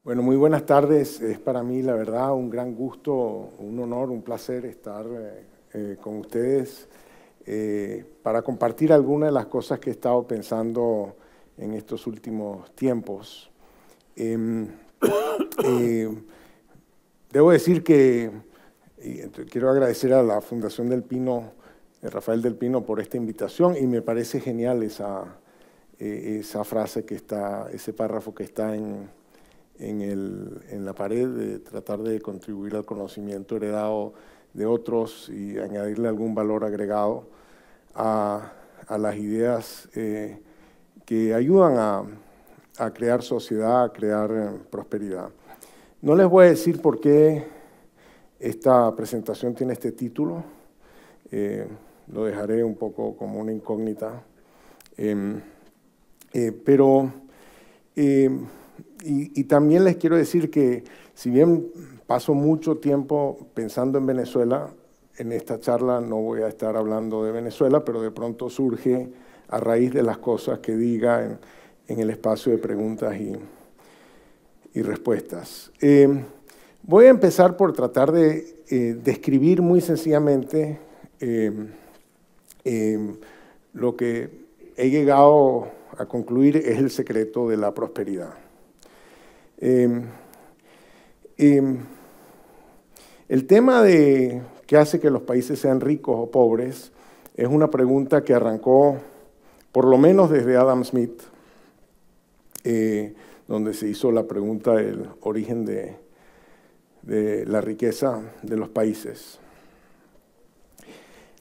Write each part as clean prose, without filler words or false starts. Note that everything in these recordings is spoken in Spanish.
Bueno, muy buenas tardes. Es para mí, la verdad, un gran gusto, un honor, un placer estar con ustedes para compartir algunas de las cosas que he estado pensando en estos últimos tiempos. Debo decir que quiero agradecer a la Fundación del Pino, Rafael del Pino, por esta invitación y me parece genial esa frase que está, ese párrafo que está en la pared, de tratar de contribuir al conocimiento heredado de otros y añadirle algún valor agregado a las ideas que ayudan a crear sociedad, a crear prosperidad. No les voy a decir por qué esta presentación tiene este título, lo dejaré un poco como una incógnita, y también les quiero decir que si bien paso mucho tiempo pensando en Venezuela, en esta charla no voy a estar hablando de Venezuela, pero de pronto surge a raíz de las cosas que diga en el espacio de preguntas y respuestas. Voy a empezar por tratar de describir muy sencillamente lo que he llegado a concluir es el secreto de la prosperidad. El tema de qué hace que los países sean ricos o pobres es una pregunta que arrancó por lo menos desde Adam Smith, donde se hizo la pregunta del origen de la riqueza de los países.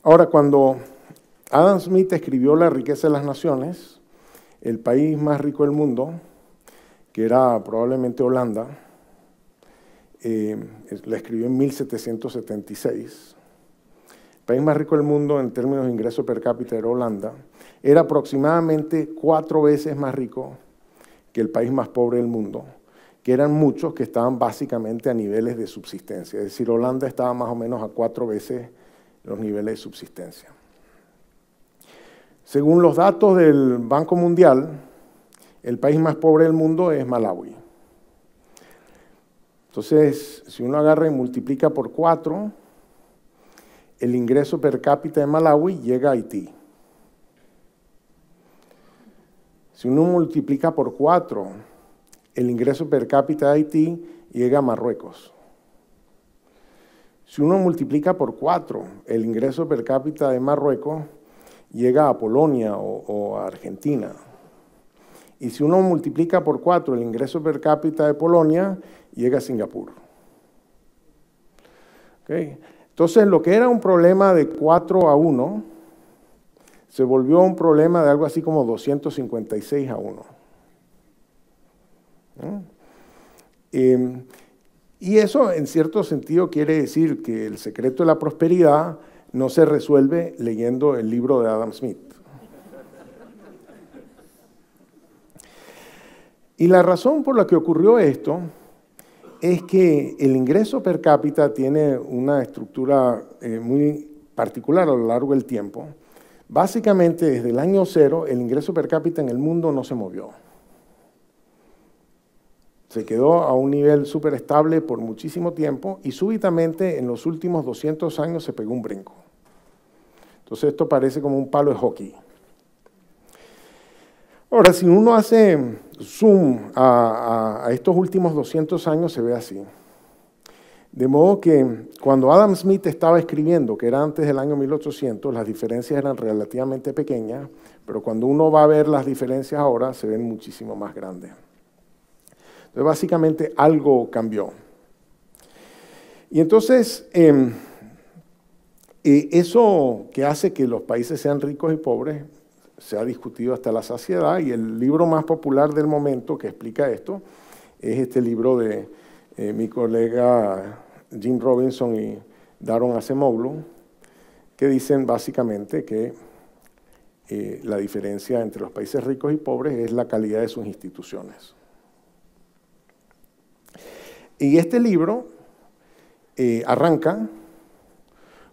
Ahora, cuando Adam Smith escribió La riqueza de las naciones, el país más rico del mundo, que era probablemente Holanda, la escribió en 1776. El país más rico del mundo en términos de ingreso per cápita era Holanda. Era aproximadamente 4 veces más rico que el país más pobre del mundo, que eran muchos que estaban básicamente a niveles de subsistencia. Es decir, Holanda estaba más o menos a 4 veces los niveles de subsistencia. Según los datos del Banco Mundial, el país más pobre del mundo es Malawi. Entonces, si uno agarra y multiplica por 4, el ingreso per cápita de Malawi llega a Haití. Si uno multiplica por 4, el ingreso per cápita de Haití llega a Marruecos. Si uno multiplica por 4, el ingreso per cápita de Marruecos llega a Polonia o a Argentina. Y si uno multiplica por 4 el ingreso per cápita de Polonia, llega a Singapur. ¿Okay? Entonces, lo que era un problema de 4-1, se volvió un problema de algo así como 256-1. Y eso, en cierto sentido, quiere decir que el secreto de la prosperidad no se resuelve leyendo el libro de Adam Smith. Y la razón por la que ocurrió esto es que el ingreso per cápita tiene una estructura muy particular a lo largo del tiempo. Básicamente, desde el año 0, el ingreso per cápita en el mundo no se movió. Se quedó a un nivel súper estable por muchísimo tiempo y súbitamente en los últimos 200 años se pegó un brinco. Entonces esto parece como un palo de hockey. Ahora, si uno hace zoom a estos últimos 200 años, se ve así. De modo que cuando Adam Smith estaba escribiendo, que era antes del año 1800, las diferencias eran relativamente pequeñas, pero cuando uno va a ver las diferencias ahora, se ven muchísimo más grandes. Entonces, básicamente, algo cambió. Y entonces, eso que hace que los países sean ricos y pobres se ha discutido hasta la saciedad, y el libro más popular del momento que explica esto es este libro de mi colega Jim Robinson y Daron Acemoglu, que dicen básicamente que la diferencia entre los países ricos y pobres es la calidad de sus instituciones. Y este libro arranca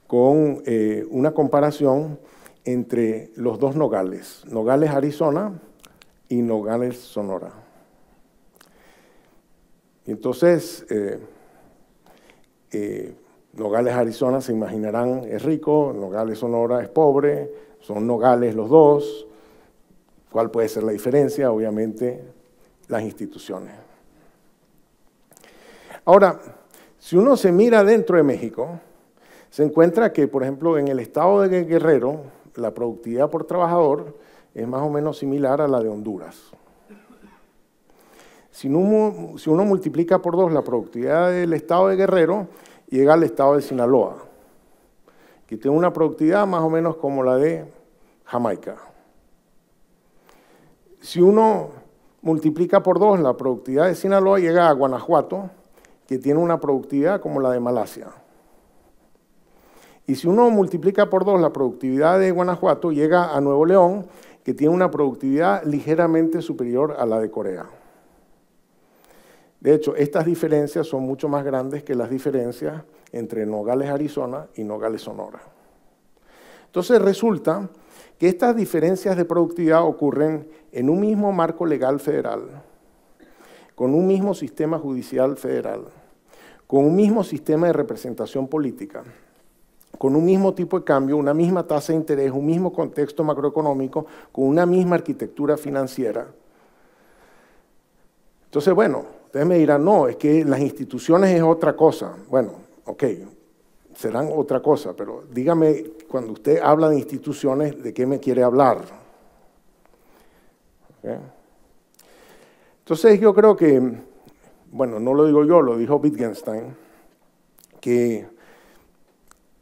con una comparación entre los dos Nogales, Nogales, Arizona y Nogales, Sonora. Y entonces, Nogales, Arizona, se imaginarán, es rico, Nogales, Sonora, es pobre, son Nogales los dos. ¿Cuál puede ser la diferencia? Obviamente, las instituciones. Ahora, si uno se mira dentro de México, se encuentra que, por ejemplo, en el estado de Guerrero, la productividad por trabajador es más o menos similar a la de Honduras. Si uno multiplica por 2 la productividad del estado de Guerrero, llega al estado de Sinaloa, que tiene una productividad más o menos como la de Jamaica. Si uno multiplica por 2 la productividad de Sinaloa, llega a Guanajuato, que tiene una productividad como la de Malasia. Y si uno multiplica por 2 la productividad de Guanajuato, llega a Nuevo León, que tiene una productividad ligeramente superior a la de Corea. De hecho, estas diferencias son mucho más grandes que las diferencias entre Nogales, Arizona y Nogales, Sonora. Entonces resulta que estas diferencias de productividad ocurren en un mismo marco legal federal, con un mismo sistema judicial federal, con un mismo sistema de representación política, con un mismo tipo de cambio, una misma tasa de interés, un mismo contexto macroeconómico, con una misma arquitectura financiera. Entonces, bueno, ustedes me dirán, no, es que las instituciones es otra cosa. Bueno, ok, serán otra cosa, pero dígame, cuando usted habla de instituciones, ¿de qué me quiere hablar? ¿Okay? Entonces yo creo que, bueno, no lo digo yo, lo dijo Wittgenstein, que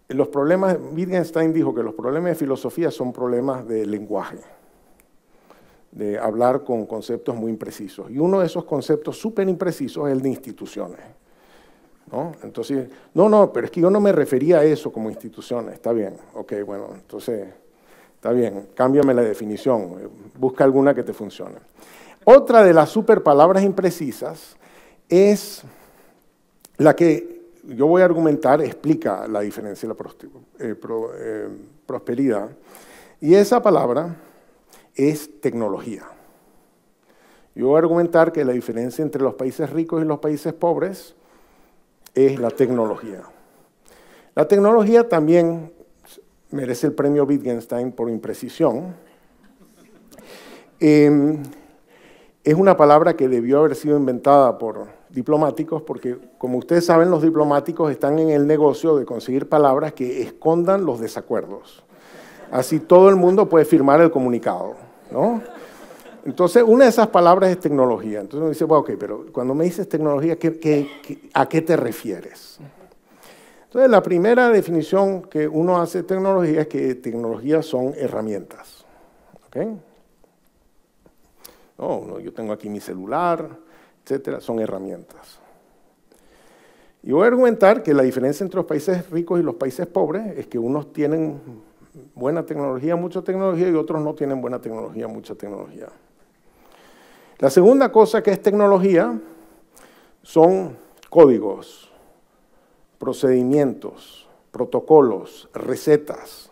Wittgenstein dijo que los problemas de filosofía son problemas de lenguaje, de hablar con conceptos muy imprecisos. Y uno de esos conceptos súper imprecisos es el de instituciones, ¿no? Entonces, no, pero es que yo no me refería a eso como instituciones. Está bien, ok, bueno, entonces, está bien, cámbiame la definición, busca alguna que te funcione. Otra de las super palabras imprecisas es la que yo voy a argumentar, explica la diferencia de la prosperidad, y esa palabra es tecnología. Yo voy a argumentar que la diferencia entre los países ricos y los países pobres es la tecnología. La tecnología también merece el premio Wittgenstein por imprecisión. Es una palabra que debió haber sido inventada por diplomáticos, porque como ustedes saben, los diplomáticos están en el negocio de conseguir palabras que escondan los desacuerdos. Así todo el mundo puede firmar el comunicado, ¿no? Entonces, una de esas palabras es tecnología. Entonces uno dice, bueno, ok, pero cuando me dices tecnología, ¿a qué te refieres? Entonces, la primera definición que uno hace de tecnología es que tecnología son herramientas, ¿ok? No, yo tengo aquí mi celular, etcétera, son herramientas. Y voy a argumentar que la diferencia entre los países ricos y los países pobres es que unos tienen buena tecnología, mucha tecnología, y otros no tienen buena tecnología, mucha tecnología. La segunda cosa que es tecnología son códigos, procedimientos, protocolos, recetas.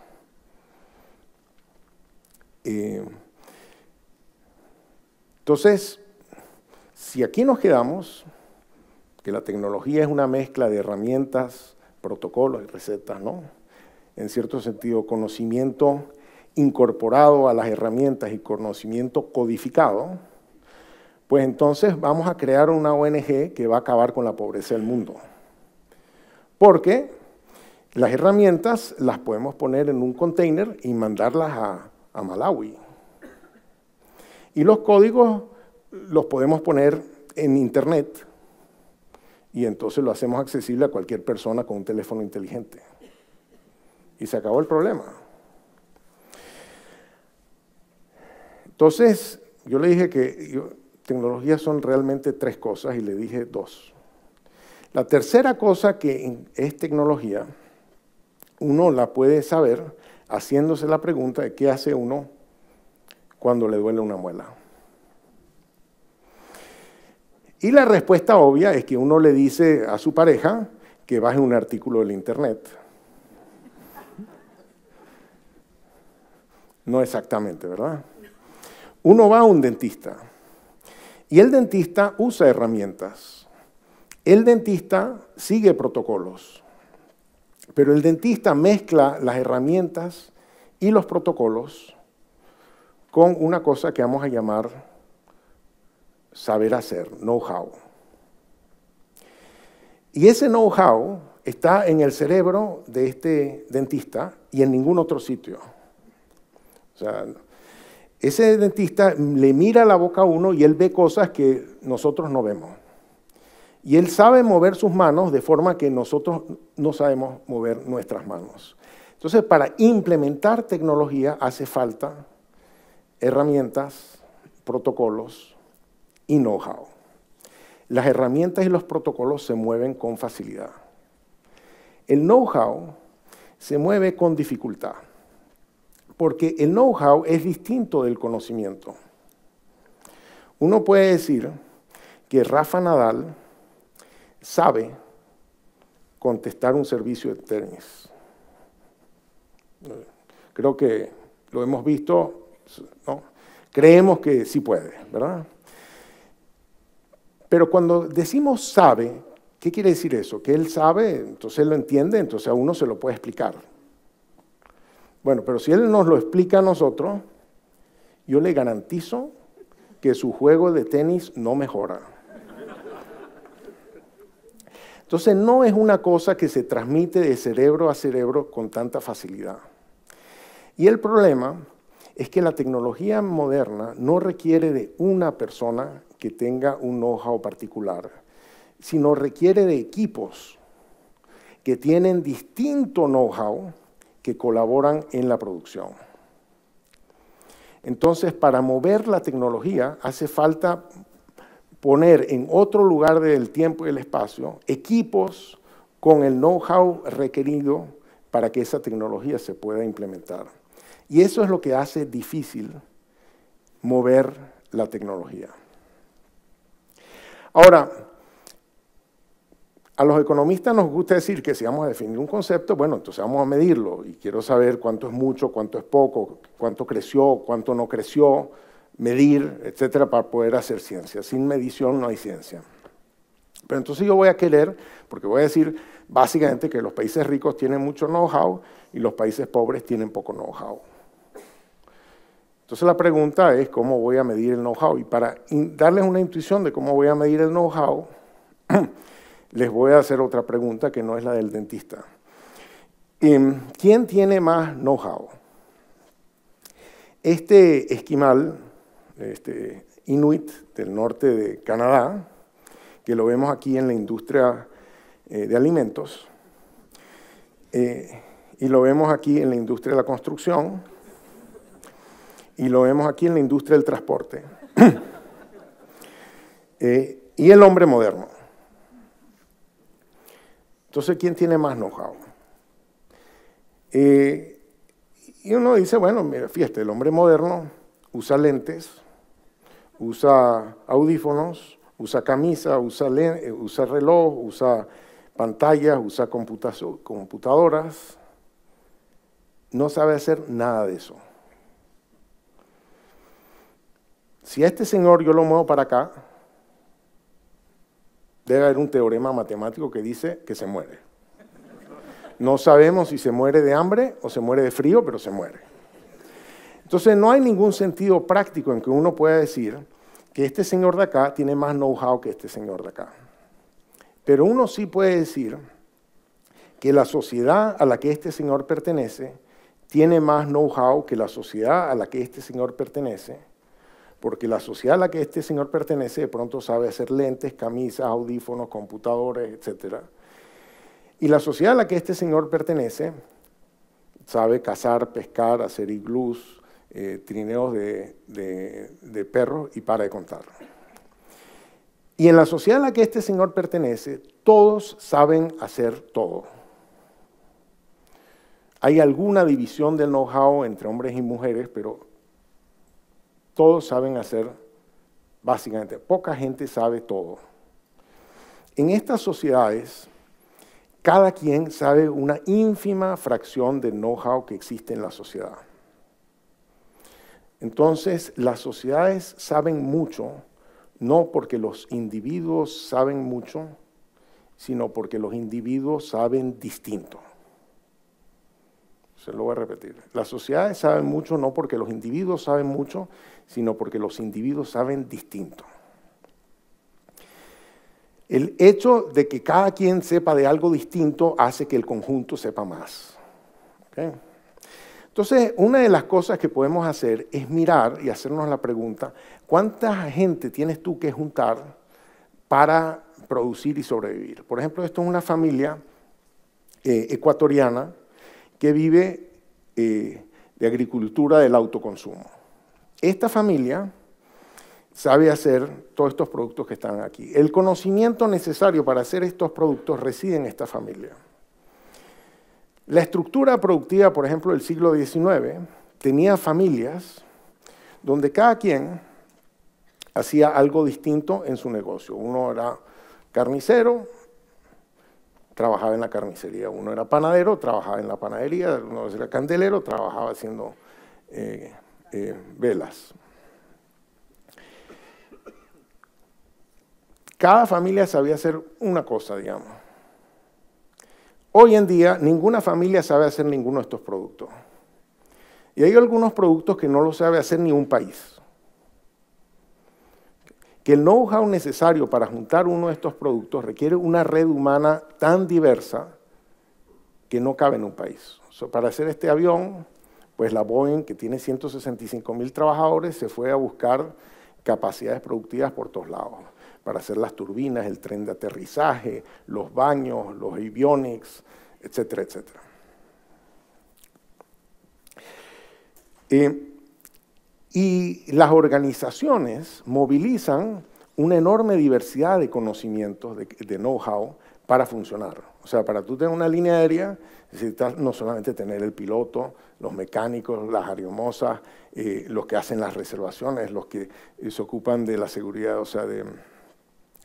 Entonces, si aquí nos quedamos, que la tecnología es una mezcla de herramientas, protocolos y recetas, ¿no? En cierto sentido, conocimiento incorporado a las herramientas y conocimiento codificado, pues entonces vamos a crear una ONG que va a acabar con la pobreza del mundo. Porque las herramientas las podemos poner en un container y mandarlas a Malawi. Y los códigos los podemos poner en Internet y entonces lo hacemos accesible a cualquier persona con un teléfono inteligente. Y se acabó el problema. Entonces, yo le dije que tecnología son realmente 3 cosas y le dije 2. La tercera cosa que es tecnología, uno la puede saber haciéndose la pregunta de qué hace uno cuando le duele una muela. Y la respuesta obvia es que uno le dice a su pareja que baje un artículo del Internet. No exactamente, ¿verdad? Uno va a un dentista y el dentista usa herramientas. El dentista sigue protocolos, pero el dentista mezcla las herramientas y los protocolos con una cosa que vamos a llamar saber hacer, know-how. Y ese know-how está en el cerebro de este dentista y en ningún otro sitio. O sea, ese dentista le mira la boca a uno y él ve cosas que nosotros no vemos. Y él sabe mover sus manos de forma que nosotros no sabemos mover nuestras manos. Entonces, para implementar tecnología hace falta herramientas, protocolos y know-how. Las herramientas y los protocolos se mueven con facilidad. El know-how se mueve con dificultad, porque el know-how es distinto del conocimiento. Uno puede decir que Rafa Nadal sabe contestar un servicio de tenis. Creo que lo hemos visto, ¿no? Creemos que sí puede, ¿verdad? Pero cuando decimos sabe, ¿qué quiere decir eso? Que él sabe, entonces él lo entiende, entonces a uno se lo puede explicar. Bueno, pero si él nos lo explica a nosotros, yo le garantizo que su juego de tenis no mejora. Entonces no es una cosa que se transmite de cerebro a cerebro con tanta facilidad. Y el problema es que la tecnología moderna no requiere de una persona que tenga un know-how particular, sino requiere de equipos que tienen distinto know-how que colaboran en la producción. Entonces, para mover la tecnología hace falta poner en otro lugar del tiempo y el espacio equipos con el know-how requerido para que esa tecnología se pueda implementar. Y eso es lo que hace difícil mover la tecnología. Ahora, a los economistas nos gusta decir que si vamos a definir un concepto, bueno, entonces vamos a medirlo y quiero saber cuánto es mucho, cuánto es poco, cuánto creció, cuánto no creció, medir, etcétera, para poder hacer ciencia. Sin medición no hay ciencia. Pero entonces yo voy a querer, porque voy a decir básicamente que los países ricos tienen mucho know-how y los países pobres tienen poco know-how. Entonces la pregunta es cómo voy a medir el know-how. Y para darles una intuición de cómo voy a medir el know-how, les voy a hacer otra pregunta que no es la del dentista. ¿Quién tiene más know-how? Este esquimal, inuit del norte de Canadá, que lo vemos aquí en la industria de alimentos, y lo vemos aquí en la industria de la construcción, y lo vemos aquí en la industria del transporte, y el hombre moderno. Entonces, ¿quién tiene más know-how? Y uno dice, bueno, mira, fíjate, el hombre moderno usa lentes, usa audífonos, usa camisa, usa reloj, usa pantallas, usa computadoras. No sabe hacer nada de eso. Si a este señor yo lo muevo para acá, debe haber un teorema matemático que dice que se muere. No sabemos si se muere de hambre o se muere de frío, pero se muere. Entonces no hay ningún sentido práctico en que uno pueda decir que este señor de acá tiene más know-how que este señor de acá. Pero uno sí puede decir que la sociedad a la que este señor pertenece tiene más know-how que la sociedad a la que este señor pertenece, porque la sociedad a la que este señor pertenece de pronto sabe hacer lentes, camisas, audífonos, computadores, etc. Y la sociedad a la que este señor pertenece sabe cazar, pescar, hacer iglús, trineos de perros y para de contar. Y en la sociedad a la que este señor pertenece, todos saben hacer todo. Hay alguna división del know-how entre hombres y mujeres, pero todos saben hacer, básicamente, poca gente sabe todo. En estas sociedades, cada quien sabe una ínfima fracción del know-how que existe en la sociedad. Entonces, las sociedades saben mucho, no porque los individuos saben mucho, sino porque los individuos saben distinto. Se lo voy a repetir. Las sociedades saben mucho no porque los individuos saben mucho, sino porque los individuos saben distinto. El hecho de que cada quien sepa de algo distinto hace que el conjunto sepa más. ¿Okay? Entonces, una de las cosas que podemos hacer es mirar y hacernos la pregunta, ¿cuánta gente tienes tú que juntar para producir y sobrevivir? Por ejemplo, esto es una familia ecuatoriana que vive de agricultura del autoconsumo. Esta familia sabe hacer todos estos productos que están aquí. El conocimiento necesario para hacer estos productos reside en esta familia. La estructura productiva, por ejemplo, del siglo XIX, tenía familias donde cada quien hacía algo distinto en su negocio. Uno era carnicero, trabajaba en la carnicería. Uno era panadero, trabajaba en la panadería. Uno era candelero, trabajaba haciendo velas. Cada familia sabía hacer una cosa, digamos. Hoy en día, ninguna familia sabe hacer ninguno de estos productos. Y hay algunos productos que no lo sabe hacer ni un país. Que el know-how necesario para juntar uno de estos productos requiere una red humana tan diversa que no cabe en un país. Para hacer este avión, pues la Boeing, que tiene 165,000 trabajadores, se fue a buscar capacidades productivas por todos lados. Para hacer las turbinas, el tren de aterrizaje, los baños, los avionics, etcétera, etcétera. Y las organizaciones movilizan una enorme diversidad de conocimientos, de know-how, para funcionar. O sea, para tú tener una línea aérea, necesitas no solamente tener el piloto, los mecánicos, las aeromosas, los que hacen las reservaciones, los que se ocupan de la seguridad, o sea,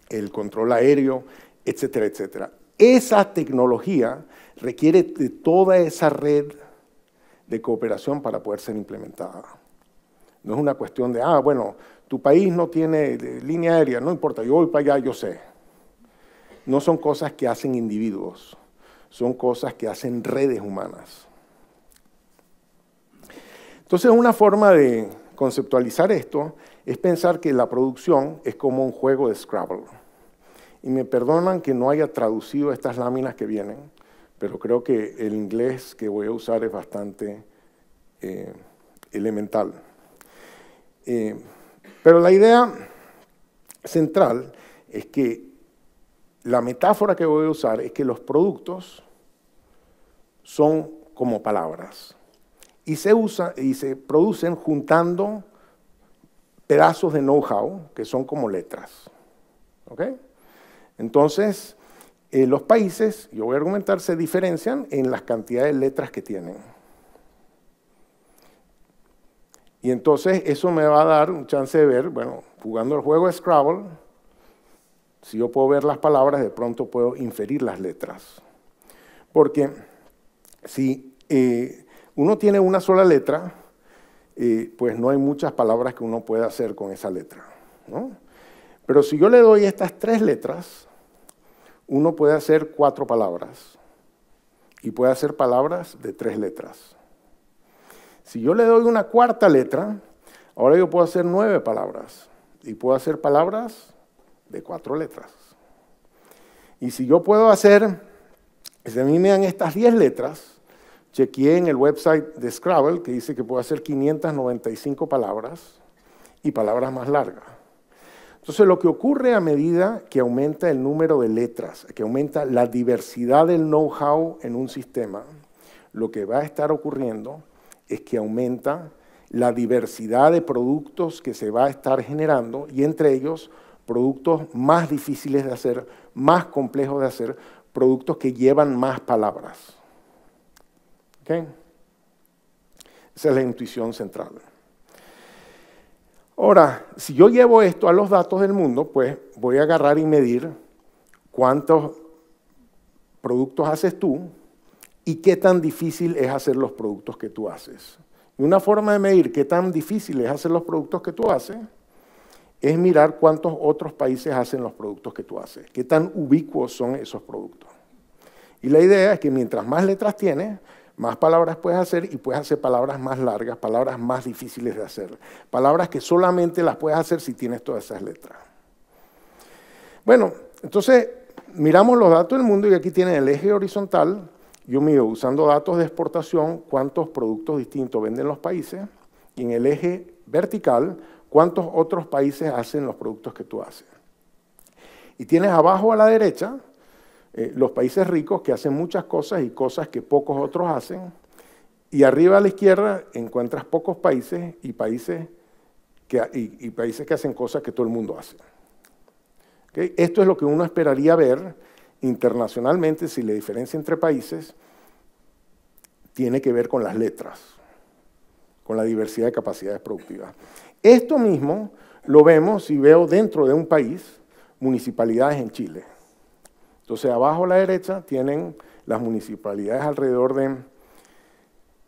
el control aéreo, etcétera, etcétera. Esa tecnología requiere de toda esa red de cooperación para poder ser implementada. No es una cuestión de, bueno, tu país no tiene línea aérea, no importa, yo voy para allá, yo sé. No son cosas que hacen individuos, son cosas que hacen redes humanas. Entonces, una forma de conceptualizar esto es pensar que la producción es como un juego de Scrabble. Y me perdonan que no haya traducido estas láminas que vienen, pero creo que el inglés que voy a usar es bastante elemental. Pero la idea central es que la metáfora que voy a usar es que los productos son como palabras y se producen juntando pedazos de know-how que son como letras. ¿Ok? Entonces, los países, yo voy a argumentar, se diferencian en las cantidades de letras que tienen. Y entonces eso me va a dar un chance de ver, bueno, jugando el juego de Scrabble, si yo puedo ver las palabras, de pronto puedo inferir las letras. Porque si uno tiene una sola letra, pues no hay muchas palabras que uno pueda hacer con esa letra, ¿no? Pero si yo le doy estas 3 letras, uno puede hacer 4 palabras y puede hacer palabras de 3 letras. Si yo le doy una 4ª letra, ahora yo puedo hacer 9 palabras y puedo hacer palabras de 4 letras. Y si yo puedo hacer, si a mí me dan estas 10 letras, chequeé en el website de Scrabble que dice que puedo hacer 595 palabras y palabras más largas. Entonces, lo que ocurre a medida que aumenta el número de letras, que aumenta la diversidad del know-how en un sistema, lo que va a estar ocurriendo es que aumenta la diversidad de productos que se va a estar generando y entre ellos productos más difíciles de hacer, más complejos de hacer, productos que llevan más palabras. ¿Okay? Esa es la intuición central. Ahora, si yo llevo esto a los datos del mundo, pues voy a agarrar y medir cuántos productos haces tú y qué tan difícil es hacer los productos que tú haces. Y una forma de medir qué tan difícil es hacer los productos que tú haces es mirar cuántos otros países hacen los productos que tú haces, qué tan ubicuos son esos productos. Y la idea es que mientras más letras tienes, más palabras puedes hacer y puedes hacer palabras más largas, palabras más difíciles de hacer, palabras que solamente las puedes hacer si tienes todas esas letras. Bueno, entonces miramos los datos del mundo y aquí tienen el eje horizontal. Yo mido usando datos de exportación cuántos productos distintos venden los países y en el eje vertical cuántos otros países hacen los productos que tú haces. Y tienes abajo a la derecha los países ricos que hacen muchas cosas y cosas que pocos otros hacen, y arriba a la izquierda encuentras pocos países y países que hacen cosas que todo el mundo hace. ¿Okay? Esto es lo que uno esperaría ver internacionalmente si la diferencia entre países tiene que ver con las letras, con la diversidad de capacidades productivas. Esto mismo lo vemos si veo dentro de un país municipalidades en Chile. Entonces, abajo a la derecha tienen las municipalidades alrededor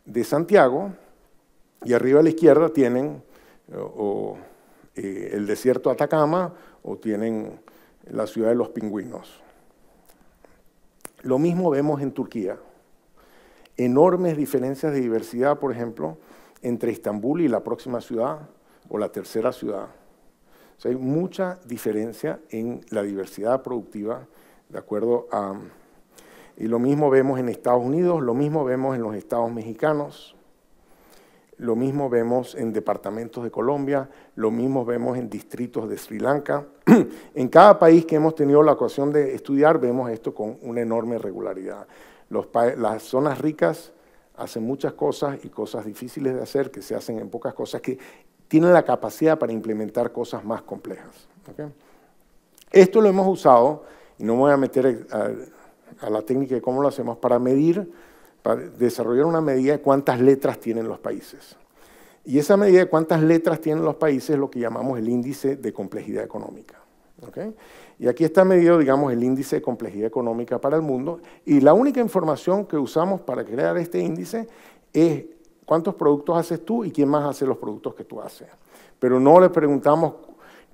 de Santiago y arriba a la izquierda tienen el desierto de Atacama o tienen la ciudad de los pingüinos. Lo mismo vemos en Turquía. Enormes diferencias de diversidad, por ejemplo, entre Estambul y la próxima ciudad o la tercera ciudad. O sea, hay mucha diferencia en la diversidad productiva de acuerdo a... Y lo mismo vemos en Estados Unidos, lo mismo vemos en los estados mexicanos, lo mismo vemos en departamentos de Colombia, lo mismo vemos en distritos de Sri Lanka. En cada país que hemos tenido la ocasión de estudiar vemos esto con una enorme regularidad. Las zonas ricas hacen muchas cosas y cosas difíciles de hacer que se hacen en pocas cosas, que tienen la capacidad para implementar cosas más complejas. ¿Okay? Esto lo hemos usado, y no me voy a meter a la técnica de cómo lo hacemos, para medir, para desarrollar una medida de cuántas letras tienen los países. Y esa medida de cuántas letras tienen los países es lo que llamamos el índice de complejidad económica. ¿Okay? Y aquí está medido, digamos, el índice de complejidad económica para el mundo, y la única información que usamos para crear este índice es cuántos productos haces tú y quién más hace los productos que tú haces. Pero no le preguntamos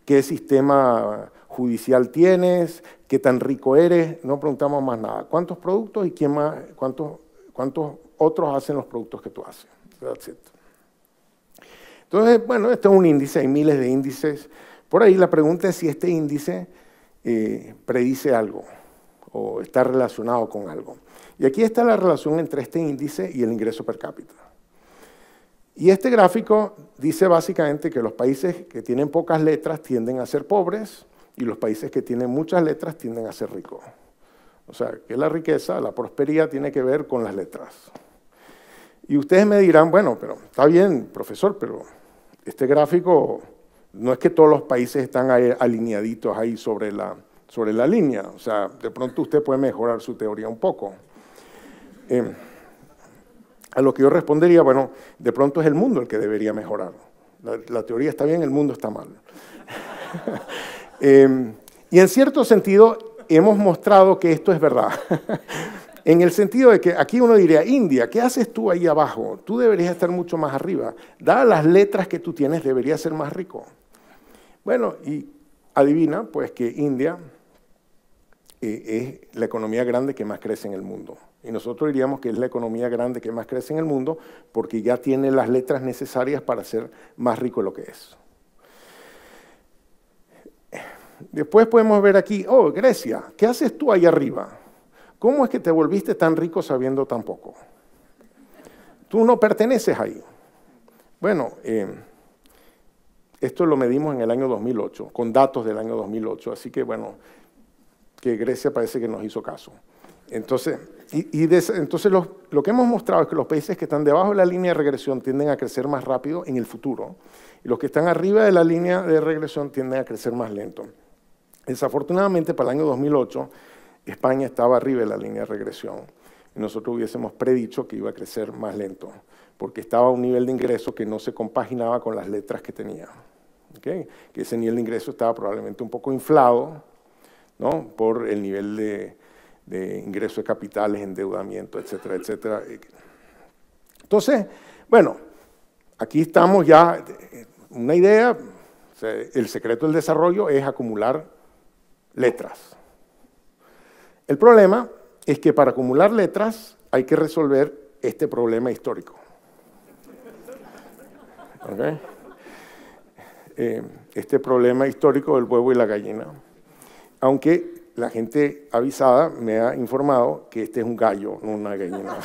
qué sistema judicial tienes, qué tan rico eres, no preguntamos más nada. ¿Cuántos productos y quién más, cuántos otros hacen los productos que tú haces? That's it. Entonces, bueno, este es un índice, hay miles de índices. Por ahí la pregunta es si este índice predice algo o está relacionado con algo. Y aquí está la relación entre este índice y el ingreso per cápita. Y este gráfico dice básicamente que los países que tienen pocas letras tienden a ser pobres y los países que tienen muchas letras tienden a ser ricos. O sea, que la riqueza, la prosperidad tiene que ver con las letras. Y ustedes me dirán, bueno, pero está bien, profesor, pero este gráfico no es que todos los países están ahí alineaditos ahí sobre la línea. O sea, de pronto usted puede mejorar su teoría un poco. A lo que yo respondería, bueno, de pronto es el mundo el que debería mejorar. La teoría está bien, el mundo está mal. Y en cierto sentido hemos mostrado que esto es verdad. En el sentido de que aquí uno diría, India, ¿qué haces tú ahí abajo? Tú deberías estar mucho más arriba. Dadas las letras que tú tienes, deberías ser más rico. Bueno, y adivina, pues que India es la economía grande que más crece en el mundo. Y nosotros diríamos que es la economía grande que más crece en el mundo porque ya tiene las letras necesarias para ser más rico de lo que es. Después podemos ver aquí, oh, Grecia, ¿qué haces tú ahí arriba? ¿Cómo es que te volviste tan rico sabiendo tan poco? Tú no perteneces ahí. Bueno, esto lo medimos en el año 2008, con datos del año 2008, así que bueno, que Grecia parece que nos hizo caso. Entonces, lo que hemos mostrado es que los países que están debajo de la línea de regresión tienden a crecer más rápido en el futuro, y los que están arriba de la línea de regresión tienden a crecer más lento. Desafortunadamente, para el año 2008, España estaba arriba de la línea de regresión, y nosotros hubiésemos predicho que iba a crecer más lento, porque estaba a un nivel de ingreso que no se compaginaba con las letras que tenía. ¿Okay? Que ese nivel de ingreso estaba probablemente un poco inflado, ¿no? Por el nivel de ingreso de capitales, endeudamiento, etcétera, etcétera. Entonces, bueno, aquí estamos ya, una idea, sea, el secreto del desarrollo es acumular letras. El problema es que para acumular letras hay que resolver este problema histórico. ¿Okay? Este problema histórico del huevo y la gallina. Aunque la gente avisada me ha informado que este es un gallo, no una gallina.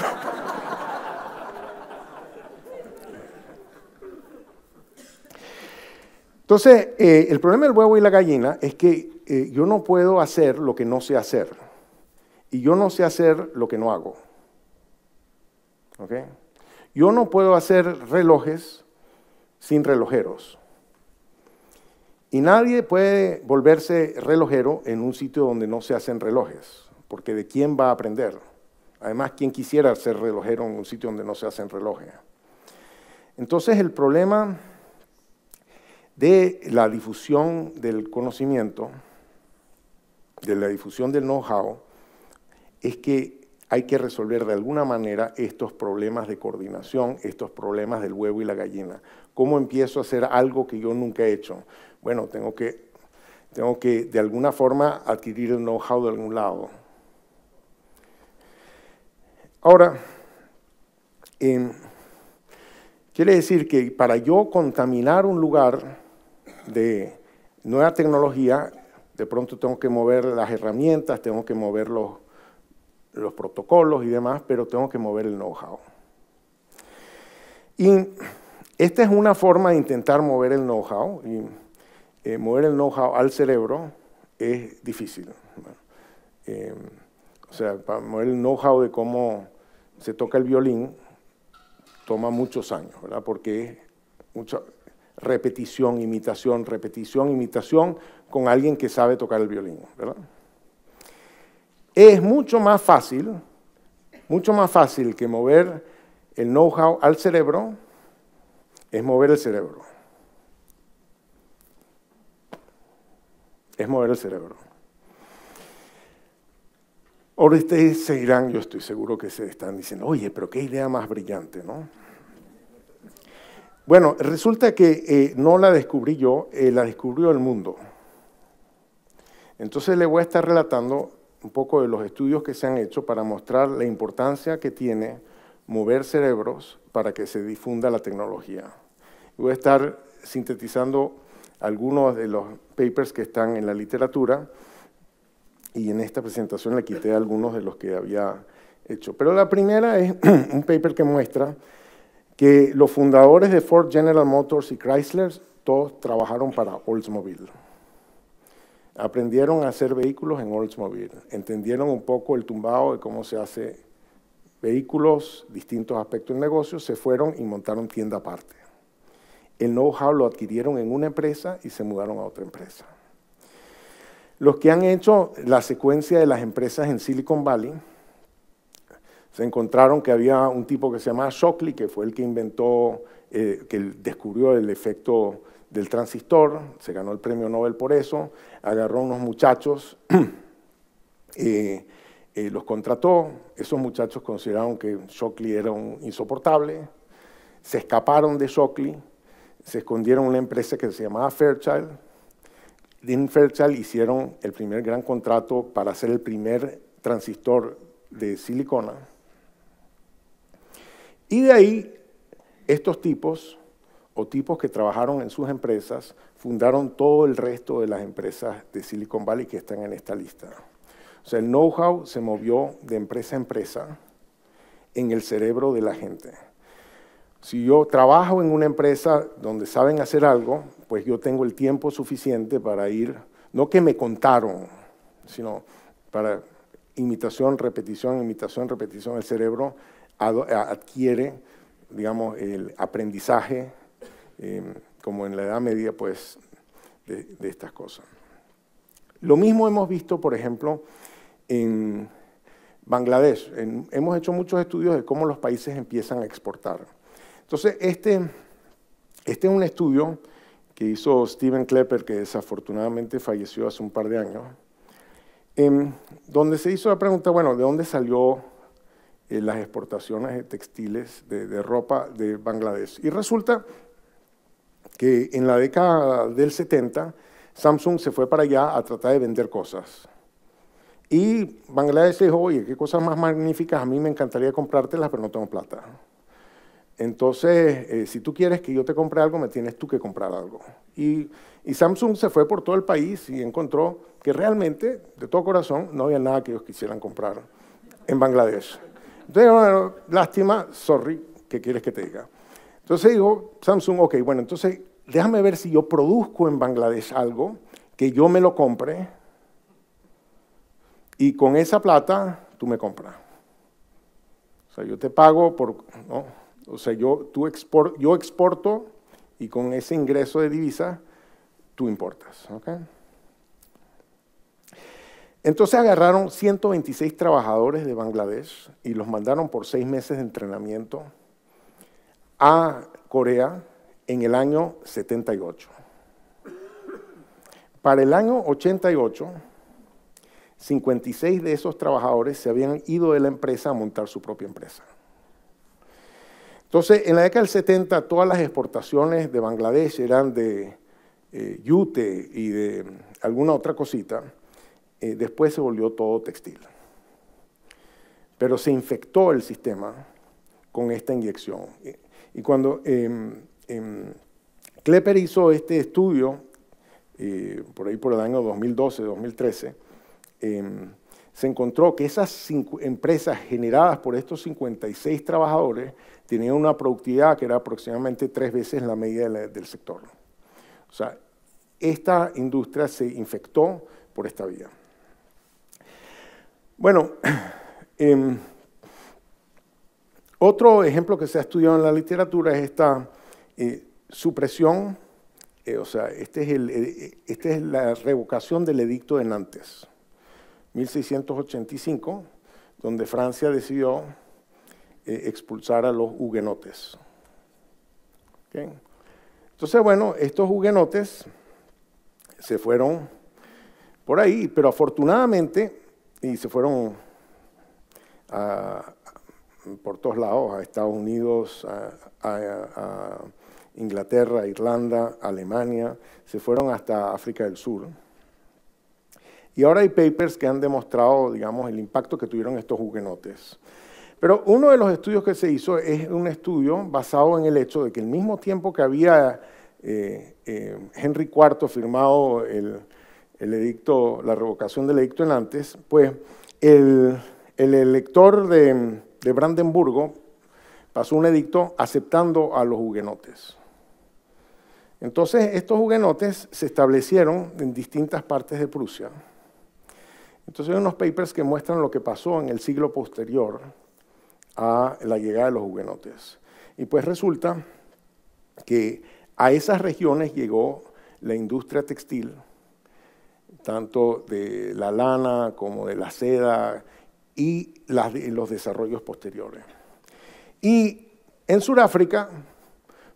Entonces, el problema del huevo y la gallina es que yo no puedo hacer lo que no sé hacer. Y yo no sé hacer lo que no hago. ¿Okay? Yo no puedo hacer relojes sin relojeros. Y nadie puede volverse relojero en un sitio donde no se hacen relojes, porque ¿de quién va a aprender? Además, ¿quién quisiera ser relojero en un sitio donde no se hacen relojes? Entonces, el problema de la difusión del conocimiento, de la difusión del know-how, es que hay que resolver de alguna manera estos problemas de coordinación, estos problemas del huevo y la gallina. ¿Cómo empiezo a hacer algo que yo nunca he hecho? Bueno, tengo que de alguna forma adquirir el know-how de algún lado. Ahora, quiere decir que para yo contaminar un lugar de nueva tecnología, de pronto tengo que mover las herramientas, tengo que mover los protocolos y demás, pero tengo que mover el know-how. Y esta es una forma de intentar mover el know-how, y mover el know-how al cerebro es difícil. O sea, para mover el know-how de cómo se toca el violín toma muchos años, ¿verdad? Porque es mucha repetición, imitación con alguien que sabe tocar el violín, ¿verdad? Es mucho más fácil que mover el know-how al cerebro, es mover el cerebro. Es mover el cerebro. Ahora ustedes se dirán, yo estoy seguro que se están diciendo, oye, pero qué idea más brillante, ¿no? Bueno, resulta que no la descubrí yo, la descubrió el mundo. Entonces le voy a estar relatando un poco de los estudios que se han hecho para mostrar la importancia que tiene mover cerebros para que se difunda la tecnología. Voy a estar sintetizando algunos de los papers que están en la literatura y en esta presentación le quité algunos de los que había hecho. Pero la primera es un paper que muestra que los fundadores de Ford, General Motors y Chrysler todos trabajaron para Oldsmobile. Aprendieron a hacer vehículos en Oldsmobile, entendieron un poco el tumbado de cómo se hace vehículos, distintos aspectos del negocio, se fueron y montaron tienda aparte. El know-how lo adquirieron en una empresa y se mudaron a otra empresa. Los que han hecho la secuencia de las empresas en Silicon Valley, se encontraron que había un tipo que se llamaba Shockley, que fue el que inventó, que descubrió el efecto del transistor, se ganó el premio Nobel por eso, agarró a unos muchachos, los contrató, esos muchachos consideraron que Shockley era un insoportable, se escaparon de Shockley, se escondieron en una empresa que se llamaba Fairchild. En Fairchild hicieron el primer gran contrato para hacer el primer transistor de silicona. Y de ahí, estos tipos, o tipos que trabajaron en sus empresas, fundaron todo el resto de las empresas de Silicon Valley que están en esta lista. O sea, el know-how se movió de empresa a empresa en el cerebro de la gente. Si yo trabajo en una empresa donde saben hacer algo, pues yo tengo el tiempo suficiente para ir, no que me contaron, sino para imitación, repetición, el cerebro adquiere, digamos, el aprendizaje, como en la Edad Media, pues, de estas cosas. Lo mismo hemos visto, por ejemplo, en Bangladesh. Hemos hecho muchos estudios de cómo los países empiezan a exportar. Entonces, este es un estudio que hizo Steven Klepper, que desafortunadamente falleció hace un par de años, donde se hizo la pregunta, bueno, ¿de dónde salió las exportaciones de textiles, de ropa de Bangladesh? Y resulta que en la década del 70, Samsung se fue para allá a tratar de vender cosas. Y Bangladesh dijo, oye, qué cosas más magníficas, a mí me encantaría comprártelas, pero no tengo plata. Entonces, si tú quieres que yo te compre algo, me tienes tú que comprar algo. Y Samsung se fue por todo el país y encontró que realmente, de todo corazón, no había nada que ellos quisieran comprar en Bangladesh. Entonces, bueno, lástima, sorry, ¿qué quieres que te diga? Entonces dijo Samsung, ok, bueno, entonces déjame ver si yo produzco en Bangladesh algo, que yo me lo compre, y con esa plata tú me compras. O sea, yo te pago por, ¿no? O sea, yo exporto y con ese ingreso de divisa tú importas. ¿Okay? Entonces agarraron 126 trabajadores de Bangladesh y los mandaron por 6 meses de entrenamiento a Corea en el año 78. Para el año 88, 56 de esos trabajadores se habían ido de la empresa a montar su propia empresa. Entonces, en la década del 70, todas las exportaciones de Bangladesh eran de yute y de alguna otra cosita. Después se volvió todo textil. Pero se infectó el sistema con esta inyección. Y cuando Klepper hizo este estudio, por ahí por el año 2012, 2013, se encontró que esas empresas generadas por estos 56 trabajadores tenían una productividad que era aproximadamente 3 veces la media del sector. O sea, esta industria se infectó por esta vía. Bueno, otro ejemplo que se ha estudiado en la literatura es esta supresión, o sea, esta es la revocación del Edicto de Nantes, 1685, donde Francia decidió expulsar a los hugonotes. ¿Okay? Entonces, bueno, estos hugonotes se fueron por ahí, pero afortunadamente, y se fueron por todos lados, a Estados Unidos, a Inglaterra, Irlanda, Alemania, se fueron hasta África del Sur. Y ahora hay papers que han demostrado, digamos, el impacto que tuvieron estos hugonotes. Pero uno de los estudios que se hizo es un estudio basado en el hecho de que al mismo tiempo que había Henry IV firmado el edicto, la revocación del edicto de Nantes, pues el elector de Brandenburgo pasó un edicto aceptando a los hugonotes. Entonces, estos hugonotes se establecieron en distintas partes de Prusia. Entonces hay unos papers que muestran lo que pasó en el siglo posterior a la llegada de los hugonotes. Y pues resulta que a esas regiones llegó la industria textil, tanto de la lana como de la seda y los desarrollos posteriores. Y en Sudáfrica,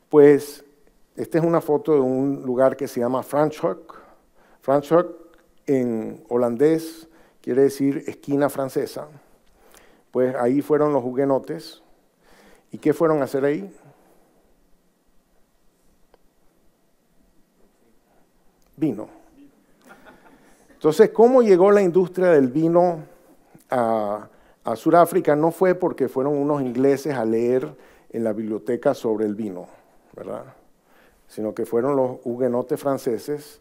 pues, esta es una foto de un lugar que se llama Franschhoek. Franschhoek en holandés quiere decir esquina francesa. Pues ahí fueron los hugonotes. ¿Y qué fueron a hacer ahí? Vino. Entonces, ¿cómo llegó la industria del vino a Sudáfrica? No fue porque fueron unos ingleses a leer en la biblioteca sobre el vino, ¿verdad? Sino que fueron los hugonotes franceses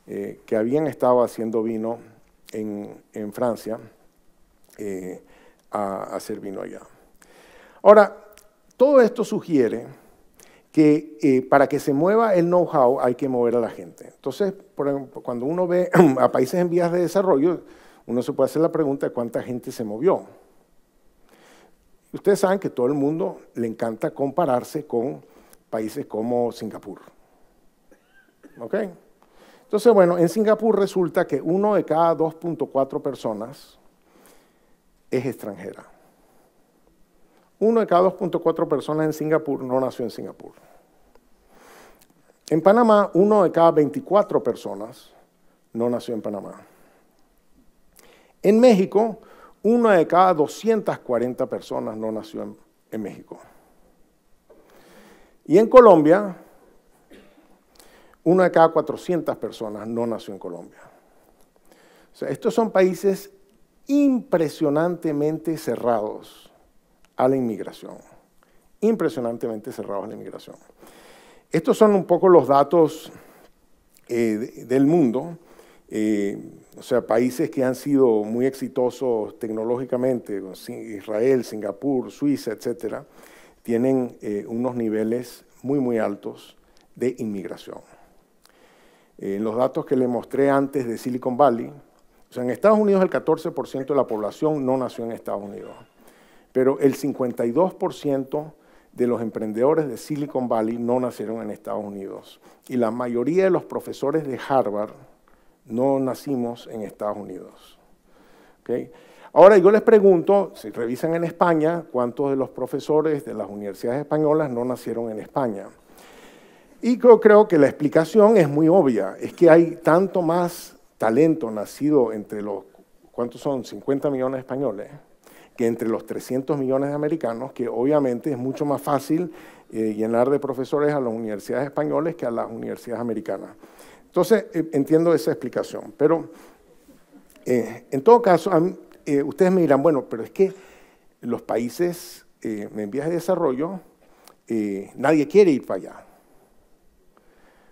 que habían estado haciendo vino en Francia a hacer vino allá. Ahora, todo esto sugiere que para que se mueva el know-how hay que mover a la gente. Entonces, por ejemplo, cuando uno ve a países en vías de desarrollo, uno se puede hacer la pregunta de cuánta gente se movió. Ustedes saben que todo el mundo le encanta compararse con países como Singapur. ¿Ok? Entonces, bueno, en Singapur resulta que 1 de cada 2.4 personas es extranjera. 1 de cada 2.4 personas en Singapur no nació en Singapur. En Panamá, 1 de cada 24 personas no nació en Panamá. En México, 1 de cada 240 personas no nació en México. Y en Colombia, 1 de cada 400 personas no nació en Colombia. O sea, estos son países impresionantemente cerrados a la inmigración. Impresionantemente cerrados a la inmigración. Estos son un poco los datos del mundo. O sea, países que han sido muy exitosos tecnológicamente, Israel, Singapur, Suiza, etcétera, tienen unos niveles muy, muy altos de inmigración. Los datos que les mostré antes de Silicon Valley, o sea, en Estados Unidos el 14% de la población no nació en Estados Unidos, pero el 52% de los emprendedores de Silicon Valley no nacieron en Estados Unidos. Y la mayoría de los profesores de Harvard no nacimos en Estados Unidos. ¿Okay? Ahora yo les pregunto, si revisan en España, ¿cuántos de los profesores de las universidades españolas no nacieron en España? Y yo creo que la explicación es muy obvia, es que hay tanto más talento nacido entre los, ¿cuántos son? 50 millones de españoles, que entre los 300 millones de americanos, que obviamente es mucho más fácil llenar de profesores a las universidades españolas que a las universidades americanas. Entonces, entiendo esa explicación, pero en todo caso, ustedes me dirán, bueno, pero es que los países en vías de desarrollo, nadie quiere ir para allá.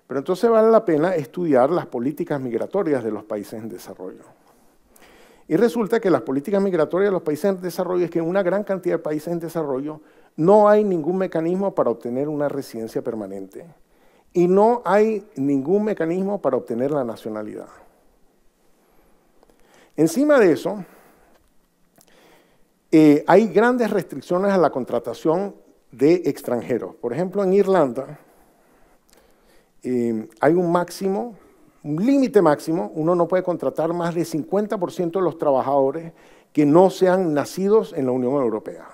Pero entonces vale la pena estudiar las políticas migratorias de los países en desarrollo. Y resulta que las políticas migratorias de los países en desarrollo es que en una gran cantidad de países en desarrollo no hay ningún mecanismo para obtener una residencia permanente. Y no hay ningún mecanismo para obtener la nacionalidad. Encima de eso, hay grandes restricciones a la contratación de extranjeros. Por ejemplo, en Irlanda hay un máximo, un límite máximo, uno no puede contratar más de 50% de los trabajadores que no sean nacidos en la Unión Europea.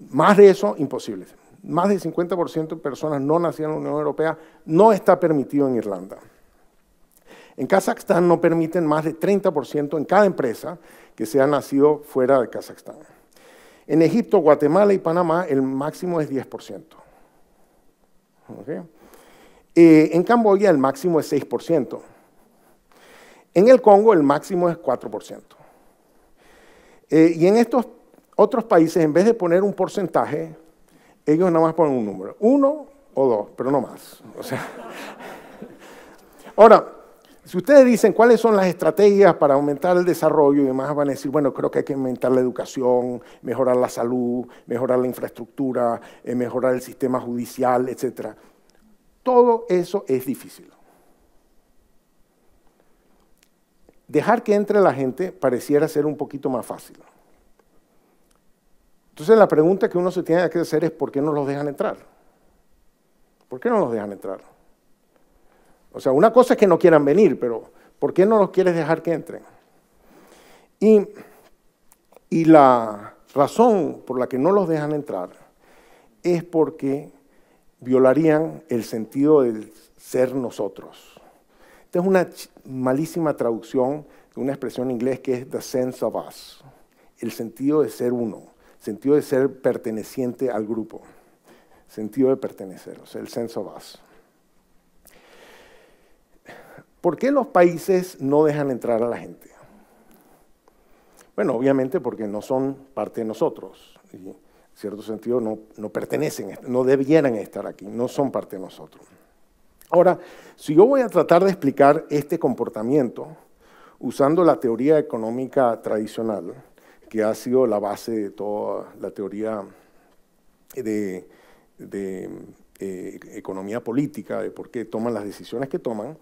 Más de eso, imposible. Más del 50% de personas no nacidas en la Unión Europea no está permitido en Irlanda. En Kazajstán no permiten más de 30% en cada empresa que sea nacido fuera de Kazajstán. En Egipto, Guatemala y Panamá el máximo es 10%. ¿Okay? En Camboya el máximo es 6%. En el Congo el máximo es 4%. Y en estos otros países, en vez de poner un porcentaje, ellos nada más ponen un número, 1 o 2, pero no más. O sea, ahora, si ustedes dicen cuáles son las estrategias para aumentar el desarrollo y demás, van a decir, bueno, creo que hay que aumentar la educación, mejorar la salud, mejorar la infraestructura, mejorar el sistema judicial, etc. Todo eso es difícil. Dejar que entre la gente pareciera ser un poquito más fácil. Entonces la pregunta que uno se tiene que hacer es ¿por qué no los dejan entrar? ¿Por qué no los dejan entrar? O sea, una cosa es que no quieran venir, pero ¿por qué no los quieres dejar que entren? Y la razón por la que no los dejan entrar es porque violarían el sentido del ser nosotros. Esta es una malísima traducción de una expresión en inglés que es the sense of us, el sentido de ser uno. Sentido de ser perteneciente al grupo, sentido de pertenecer, o sea, el sense of us. ¿Por qué los países no dejan entrar a la gente? Bueno, obviamente porque no son parte de nosotros, y en cierto sentido no pertenecen, no debieran estar aquí, no son parte de nosotros. Ahora, si yo voy a tratar de explicar este comportamiento usando la teoría económica tradicional, que ha sido la base de toda la teoría de economía política, de por qué toman las decisiones que toman,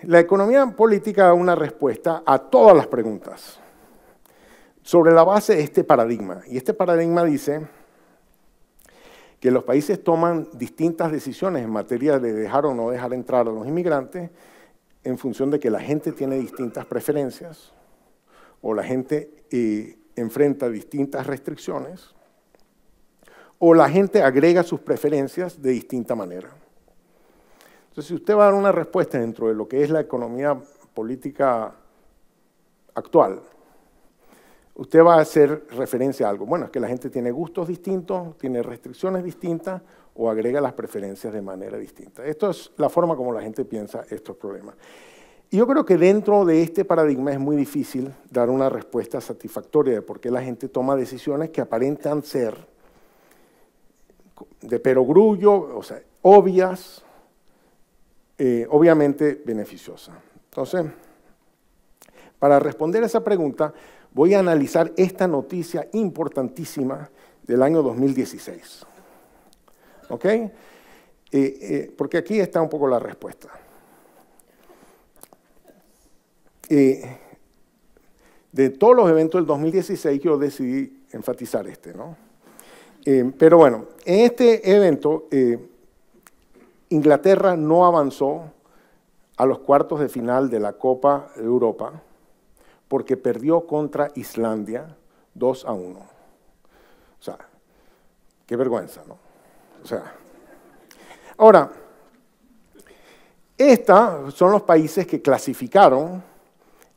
la economía política da una respuesta a todas las preguntas sobre la base de este paradigma. Y este paradigma dice que los países toman distintas decisiones en materia de dejar o no dejar entrar a los inmigrantes en función de que la gente tiene distintas preferencias, o la gente enfrenta distintas restricciones, o la gente agrega sus preferencias de distinta manera. Entonces, si usted va a dar una respuesta dentro de lo que es la economía política actual, usted va a hacer referencia a algo. Bueno, es que la gente tiene gustos distintos, tiene restricciones distintas o agrega las preferencias de manera distinta. Esto es la forma como la gente piensa estos problemas. Y yo creo que dentro de este paradigma es muy difícil dar una respuesta satisfactoria de por qué la gente toma decisiones que aparentan ser de perogrullo, o sea, obvias, obviamente beneficiosas. Entonces, para responder a esa pregunta, voy a analizar esta noticia importantísima del año 2016. ¿Ok? Porque aquí está un poco la respuesta. De todos los eventos del 2016, yo decidí enfatizar este, ¿no? Pero bueno, en este evento, Inglaterra no avanzó a los cuartos de final de la Copa de Europa porque perdió contra Islandia 2-1. O sea, qué vergüenza, ¿no? O sea, ahora, estos son los países que clasificaron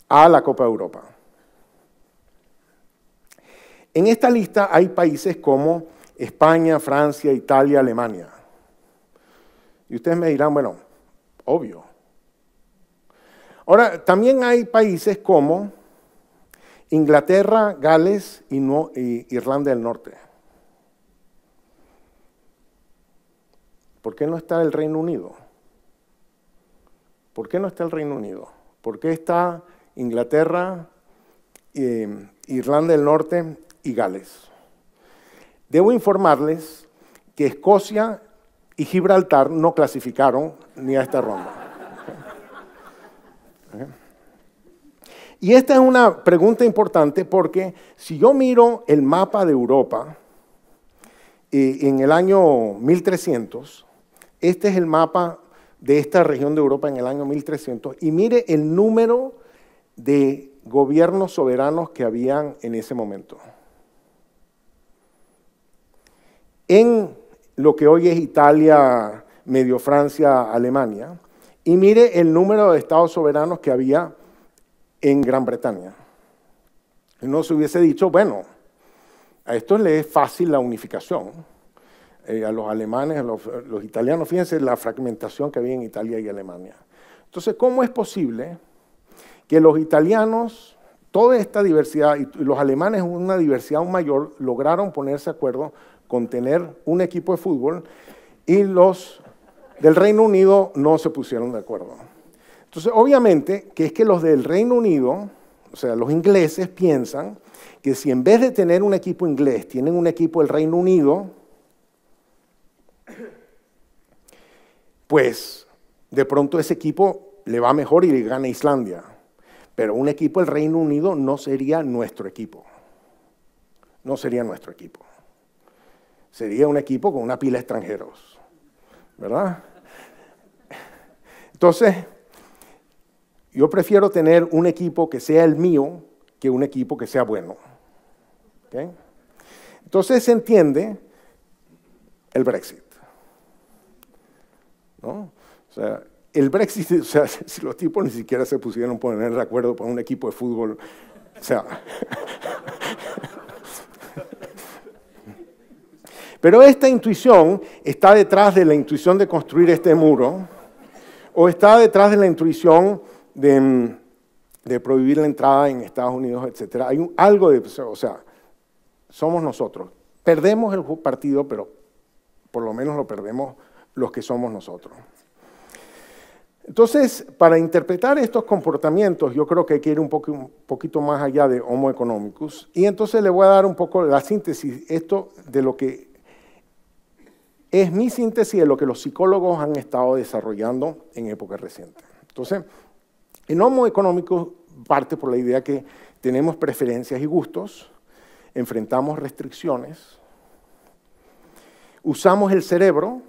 a la Copa de Europa. En esta lista hay países como España, Francia, Italia, Alemania. Y ustedes me dirán, bueno, obvio. Ahora, también hay países como Inglaterra, Gales y Irlanda del Norte. ¿Por qué no está el Reino Unido? ¿Por qué no está el Reino Unido? ¿Por qué está Inglaterra, Irlanda del Norte y Gales? Debo informarles que Escocia y Gibraltar no clasificaron ni a esta ronda. Y esta es una pregunta importante porque si yo miro el mapa de Europa en el año 1300, este es el mapa de esta región de Europa en el año 1300, y mire el número de gobiernos soberanos que habían en ese momento. En lo que hoy es Italia, medio Francia, Alemania, y mire el número de estados soberanos que había en Gran Bretaña. No se hubiese dicho, bueno, a esto le es fácil la unificación. A los alemanes, a los italianos, fíjense la fragmentación que había en Italia y Alemania. Entonces, ¿cómo es posible que los italianos, toda esta diversidad, y los alemanes, una diversidad aún mayor, lograron ponerse de acuerdo con tener un equipo de fútbol y los del Reino Unido no se pusieron de acuerdo? Entonces, obviamente, que es que los del Reino Unido, o sea, los ingleses piensan que si en vez de tener un equipo inglés, tienen un equipo del Reino Unido, pues de pronto ese equipo le va mejor y le gana a Islandia. Pero un equipo del Reino Unido no sería nuestro equipo. No sería nuestro equipo. Sería un equipo con una pila de extranjeros, ¿verdad? Entonces, yo prefiero tener un equipo que sea el mío que un equipo que sea bueno. ¿Okay? Entonces se entiende el Brexit, ¿no? O sea, el Brexit, o sea, si los tipos ni siquiera se pusieron a poner de acuerdo para un equipo de fútbol, o sea. Pero esta intuición está detrás de la intuición de construir este muro, o está detrás de la intuición de prohibir la entrada en Estados Unidos, etc. Hay algo de, o sea, somos nosotros. Perdemos el partido, pero por lo menos lo perdemos los que somos nosotros. Entonces, para interpretar estos comportamientos, yo creo que hay que ir un poquito más allá de Homo economicus, y entonces le voy a dar un poco la síntesis, esto de lo que es mi síntesis de lo que los psicólogos han estado desarrollando en época reciente. Entonces, en Homo economicus parte por la idea que tenemos preferencias y gustos, enfrentamos restricciones, usamos el cerebro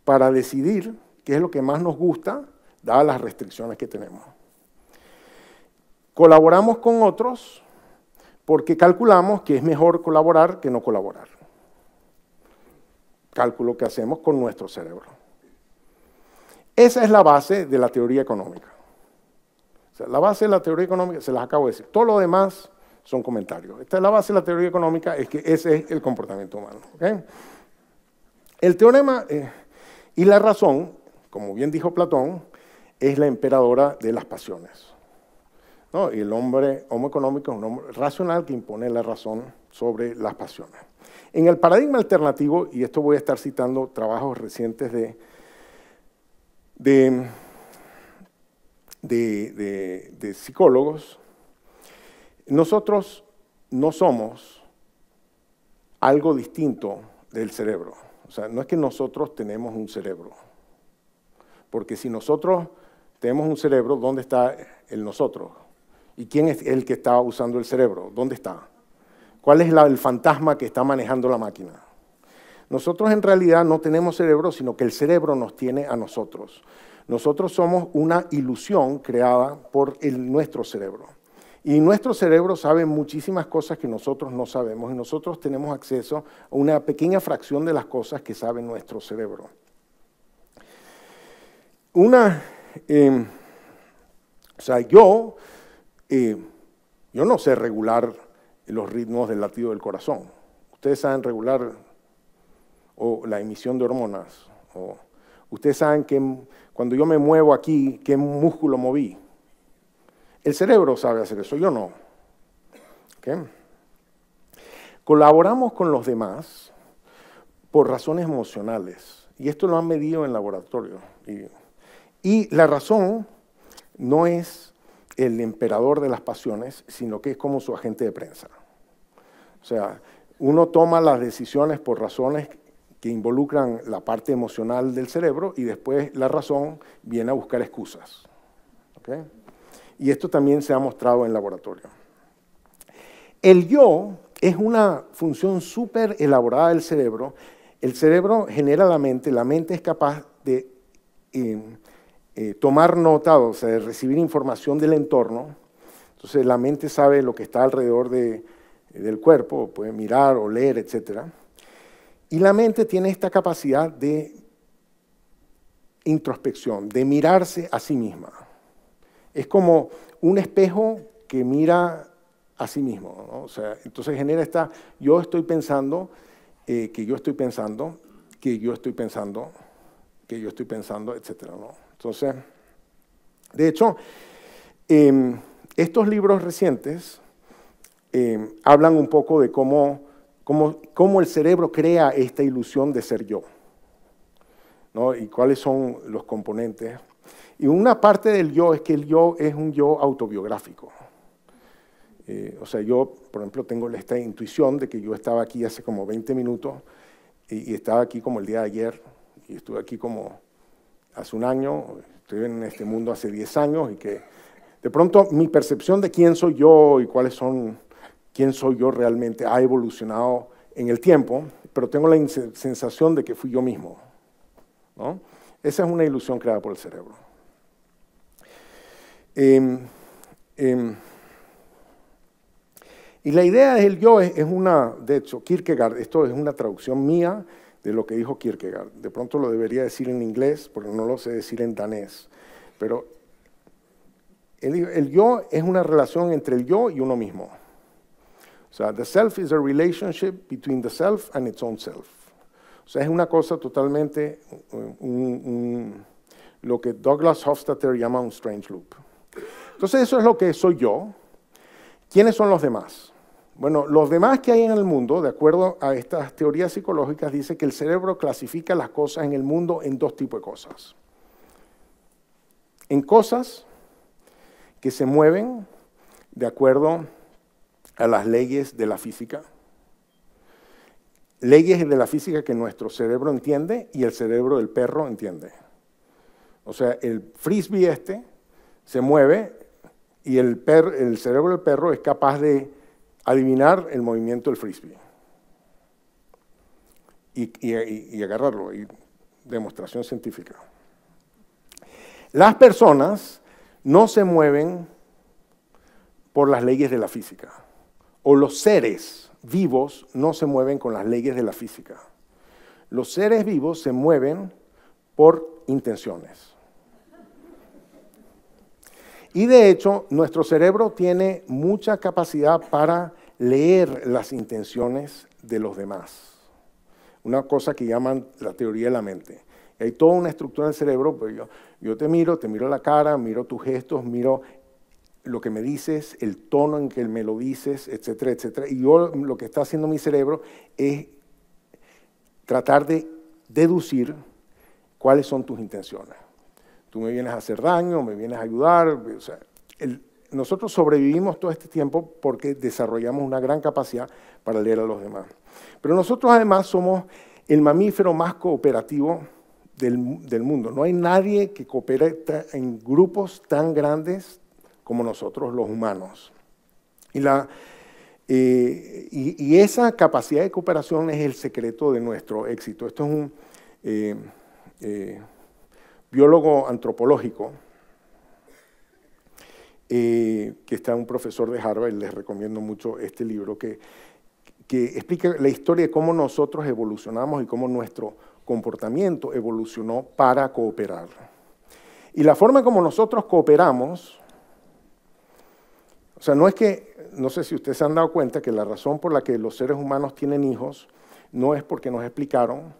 para decidir qué es lo que más nos gusta, dadas las restricciones que tenemos. Colaboramos con otros porque calculamos que es mejor colaborar que no colaborar. Cálculo que hacemos con nuestro cerebro. Esa es la base de la teoría económica. O sea, la base de la teoría económica, se las acabo de decir. Todo lo demás son comentarios. Esta es la base de la teoría económica, es que ese es el comportamiento humano. ¿Okay? El teorema y la razón, como bien dijo Platón, es la emperadora de las pasiones, ¿no? Y el hombre homo económico es un hombre racional que impone la razón sobre las pasiones. En el paradigma alternativo, y esto voy a estar citando trabajos recientes de psicólogos, nosotros no somos algo distinto del cerebro. O sea, no es que nosotros tenemos un cerebro, porque si nosotros tenemos un cerebro, ¿dónde está el nosotros? ¿Y quién es el que está usando el cerebro? ¿Dónde está? ¿Cuál es el fantasma que está manejando la máquina? Nosotros en realidad no tenemos cerebro, sino que el cerebro nos tiene a nosotros. Nosotros somos una ilusión creada por nuestro cerebro. Y nuestro cerebro sabe muchísimas cosas que nosotros no sabemos y nosotros tenemos acceso a una pequeña fracción de las cosas que sabe nuestro cerebro. Yo no sé regular los ritmos del latido del corazón. Ustedes saben regular la emisión de hormonas. Ustedes saben que cuando yo me muevo aquí, ¿qué músculo moví? El cerebro sabe hacer eso, yo no. ¿Okay? Colaboramos con los demás por razones emocionales. Y esto lo han medido en laboratorio. Y la razón no es el emperador de las pasiones, sino que es como su agente de prensa. O sea, uno toma las decisiones por razones que involucran la parte emocional del cerebro y después la razón viene a buscar excusas. ¿Okay? Y esto también se ha mostrado en laboratorio. El yo es una función súper elaborada del cerebro. El cerebro genera la mente es capaz de tomar nota, o sea, de recibir información del entorno. Entonces la mente sabe lo que está alrededor del cuerpo, puede mirar, oler, etc. Y la mente tiene esta capacidad de introspección, de mirarse a sí misma. Es como un espejo que mira a sí mismo, ¿no? O sea, entonces genera yo estoy pensando, que yo estoy pensando, que yo estoy pensando, que yo estoy pensando, etc., ¿no? Entonces, de hecho, estos libros recientes hablan un poco de cómo el cerebro crea esta ilusión de ser yo, ¿no? Y cuáles son los componentes. Y una parte del yo es que el yo es un yo autobiográfico. O sea, yo, por ejemplo, tengo esta intuición de que yo estaba aquí hace como 20 minutos y estaba aquí como el día de ayer y estuve aquí como hace un año, estoy en este mundo hace 10 años y que de pronto mi percepción de quién soy yo y quién soy yo realmente ha evolucionado en el tiempo, pero tengo la sensación de que fui yo mismo, ¿no? Esa es una ilusión creada por el cerebro. Y la idea del yo es de hecho, Kierkegaard, esto es una traducción mía de lo que dijo Kierkegaard. De pronto lo debería decir en inglés, porque no lo sé decir en danés. Pero el yo es una relación entre el yo y uno mismo. O sea, the self is a relationship between the self and its own self. O sea, es una cosa totalmente, lo que Douglas Hofstadter llama un strange loop. Entonces, eso es lo que soy yo. ¿Quiénes son los demás? Bueno, los demás que hay en el mundo, de acuerdo a estas teorías psicológicas, dice que el cerebro clasifica las cosas en el mundo en dos tipos de cosas. En cosas que se mueven de acuerdo a las leyes de la física. Leyes de la física que nuestro cerebro entiende y el cerebro del perro entiende. O sea, el frisbee se mueve y el cerebro del perro es capaz de adivinar el movimiento del frisbee y agarrarlo, y demostración científica. Las personas no se mueven por las leyes de la física, o los seres vivos no se mueven con las leyes de la física. Los seres vivos se mueven por intenciones. Y de hecho, nuestro cerebro tiene mucha capacidad para leer las intenciones de los demás. Una cosa que llaman la teoría de la mente. Hay toda una estructura del cerebro, pues yo te miro la cara, miro tus gestos, miro lo que me dices, el tono en que me lo dices, etcétera, etcétera. Y yo lo que está haciendo mi cerebro es tratar de deducir cuáles son tus intenciones. Tú me vienes a hacer daño, me vienes a ayudar. O sea, nosotros sobrevivimos todo este tiempo porque desarrollamos una gran capacidad para leer a los demás. Pero nosotros además somos el mamífero más cooperativo del mundo. No hay nadie que coopere en grupos tan grandes como nosotros los humanos. Y esa capacidad de cooperación es el secreto de nuestro éxito. Esto es un biólogo antropológico que está un profesor de Harvard, les recomiendo mucho este libro, que explica la historia de cómo nosotros evolucionamos y cómo nuestro comportamiento evolucionó para cooperar. Y la forma como nosotros cooperamos, o sea, no es que, no sé si ustedes se han dado cuenta que la razón por la que los seres humanos tienen hijos no es porque nos explicaron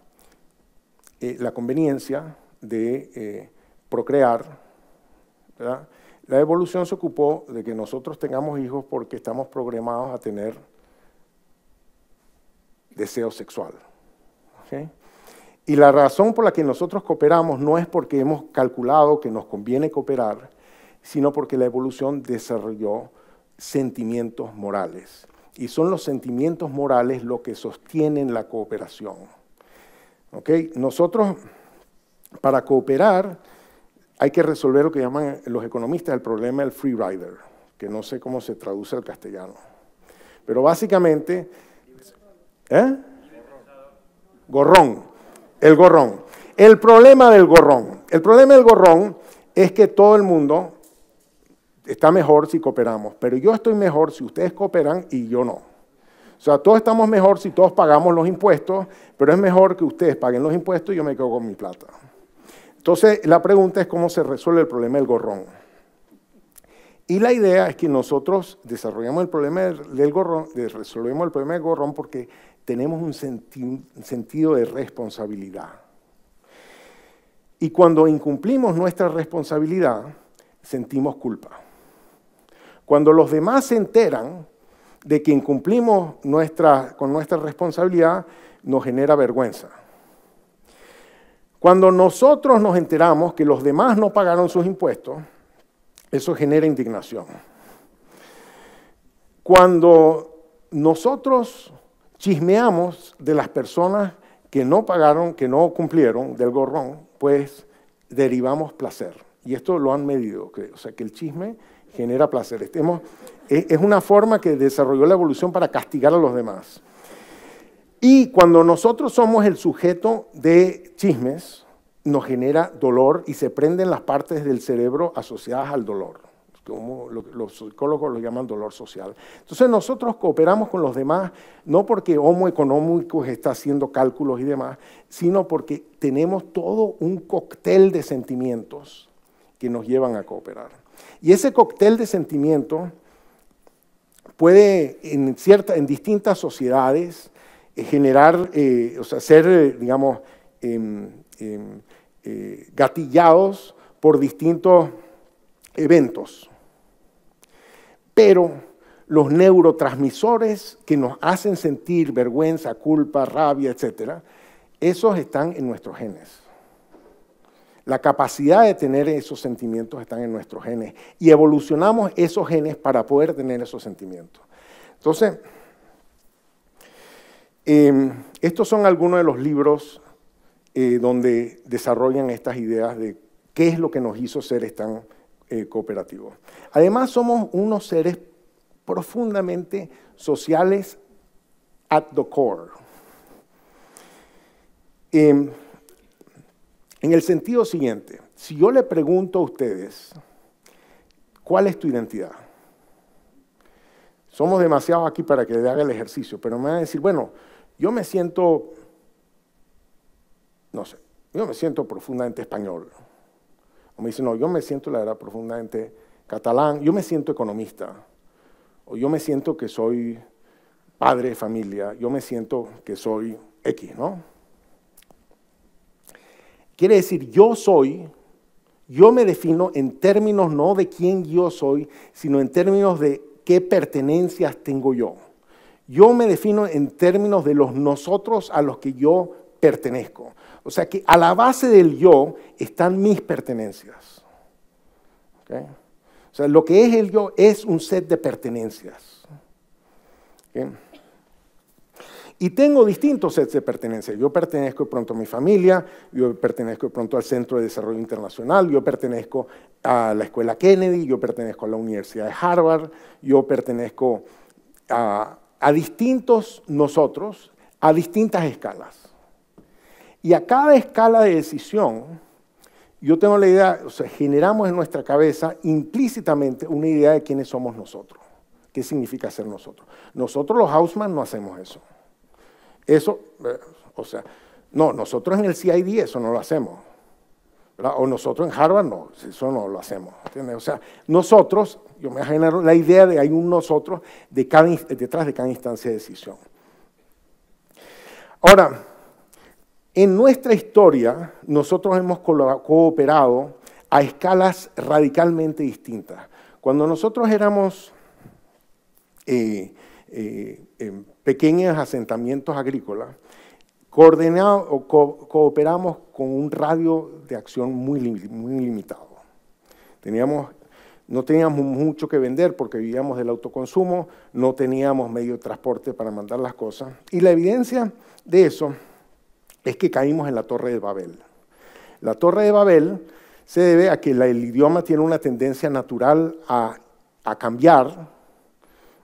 la conveniencia de procrear, ¿verdad? La evolución se ocupó de que nosotros tengamos hijos porque estamos programados a tener deseo sexual. ¿Okay? Y la razón por la que nosotros cooperamos no es porque hemos calculado que nos conviene cooperar, sino porque la evolución desarrolló sentimientos morales. Y son los sentimientos morales lo que sostienen la cooperación. ¿Okay? Nosotros, para cooperar, hay que resolver lo que llaman los economistas el problema del free rider, que no sé cómo se traduce al castellano. Pero básicamente, gorrón, el gorrón. El problema del gorrón es que todo el mundo está mejor si cooperamos, pero yo estoy mejor si ustedes cooperan y yo no. O sea, todos estamos mejor si todos pagamos los impuestos, pero es mejor que ustedes paguen los impuestos y yo me quedo con mi plata. Entonces, la pregunta es cómo se resuelve el problema del gorrón. Y la idea es que nosotros desarrollamos el problema del gorrón, resolvemos el problema del gorrón porque tenemos un sentido de responsabilidad. Y cuando incumplimos nuestra responsabilidad, sentimos culpa. Cuando los demás se enteran de que incumplimos con nuestra responsabilidad, nos genera vergüenza. Cuando nosotros nos enteramos que los demás no pagaron sus impuestos, eso genera indignación. Cuando nosotros chismeamos de las personas que no pagaron, que no cumplieron del gorrón, pues derivamos placer. Y esto lo han medido, o sea que el chisme genera placer. Es una forma que desarrolló la evolución para castigar a los demás. Y cuando nosotros somos el sujeto de chismes, nos genera dolor y se prenden las partes del cerebro asociadas al dolor, como los psicólogos lo llaman dolor social. Entonces nosotros cooperamos con los demás no porque Homo económicos está haciendo cálculos y demás, sino porque tenemos todo un cóctel de sentimientos que nos llevan a cooperar. Y ese cóctel de sentimientos puede en distintas sociedades generar, o sea, ser, digamos, gatillados por distintos eventos. Pero los neurotransmisores que nos hacen sentir vergüenza, culpa, rabia, etcétera, esos están en nuestros genes. La capacidad de tener esos sentimientos están en nuestros genes y evolucionamos esos genes para poder tener esos sentimientos. Entonces, estos son algunos de los libros donde desarrollan estas ideas de qué es lo que nos hizo seres tan cooperativos. Además, somos unos seres profundamente sociales at the core. En el sentido siguiente, si yo le pregunto a ustedes, ¿cuál es tu identidad? Somos demasiados aquí para que le haga el ejercicio, pero me van a decir, bueno, yo me siento, no sé, yo me siento profundamente español. O me dicen, no, yo me siento, la verdad, profundamente catalán, yo me siento economista, o yo me siento que soy padre de familia, yo me siento que soy X, ¿no? Quiere decir, yo me defino en términos no de quién yo soy, sino en términos de qué pertenencias tengo yo. Yo me defino en términos de los nosotros a los que yo pertenezco. O sea que a la base del yo están mis pertenencias. ¿Okay? O sea, lo que es el yo es un set de pertenencias. ¿Okay? Y tengo distintos sets de pertenencias. Yo pertenezco de pronto a mi familia, yo pertenezco de pronto al Centro de Desarrollo Internacional, yo pertenezco a la Escuela Kennedy, yo pertenezco a la Universidad de Harvard, yo pertenezco a distintos nosotros, a distintas escalas. Y a cada escala de decisión, yo tengo la idea, o sea, generamos en nuestra cabeza implícitamente una idea de quiénes somos nosotros. ¿Qué significa ser nosotros? Nosotros los Hausmann no hacemos eso. Eso, o sea, no, nosotros en el CID eso no lo hacemos, ¿verdad? O nosotros en Harvard no, eso no lo hacemos, ¿entiendes? O sea, nosotros, yo me genero la idea de hay un nosotros detrás de cada instancia de decisión. Ahora, en nuestra historia, nosotros hemos cooperado a escalas radicalmente distintas. Cuando nosotros éramos pequeños asentamientos agrícolas, cooperamos con un radio de acción muy limitado. No teníamos mucho que vender porque vivíamos del autoconsumo, no teníamos medio de transporte para mandar las cosas. Y la evidencia de eso es que caímos en la Torre de Babel. La Torre de Babel se debe a que el idioma tiene una tendencia natural a cambiar.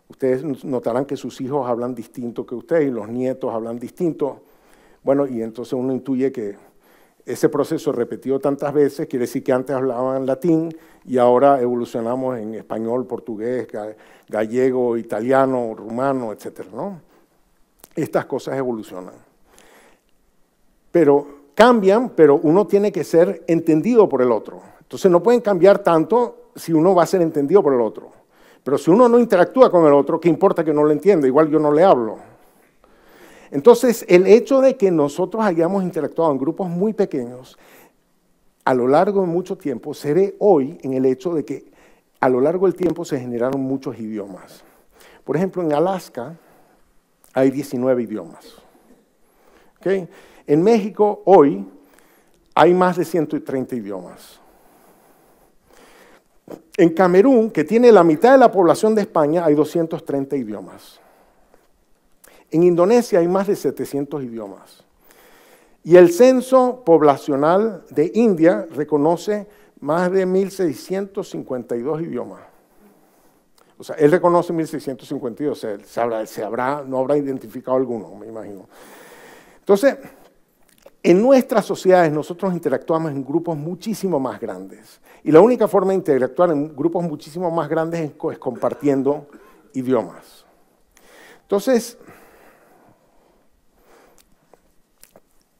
Ustedes notarán que sus hijos hablan distinto que ustedes y los nietos hablan distinto. Bueno, y entonces uno intuye que ese proceso repetido tantas veces quiere decir que antes hablaban latín y ahora evolucionamos en español, portugués, gallego, italiano, rumano, etcétera, ¿no? Estas cosas evolucionan. Pero cambian, pero uno tiene que ser entendido por el otro. Entonces no pueden cambiar tanto si uno va a ser entendido por el otro. Pero si uno no interactúa con el otro, ¿qué importa que no lo entienda? Igual yo no le hablo. Entonces, el hecho de que nosotros hayamos interactuado en grupos muy pequeños, a lo largo de mucho tiempo, se ve hoy en el hecho de que a lo largo del tiempo se generaron muchos idiomas. Por ejemplo, en Alaska hay 19 idiomas. ¿Okay? En México, hoy, hay más de 130 idiomas. En Camerún, que tiene la mitad de la población de España, hay 230 idiomas. En Indonesia hay más de 700 idiomas. Y el censo poblacional de India reconoce más de 1.652 idiomas. O sea, él reconoce 1.652, o sea, no habrá identificado alguno, me imagino. Entonces, en nuestras sociedades nosotros interactuamos en grupos muchísimo más grandes. Y la única forma de interactuar en grupos muchísimo más grandes es compartiendo idiomas. Entonces,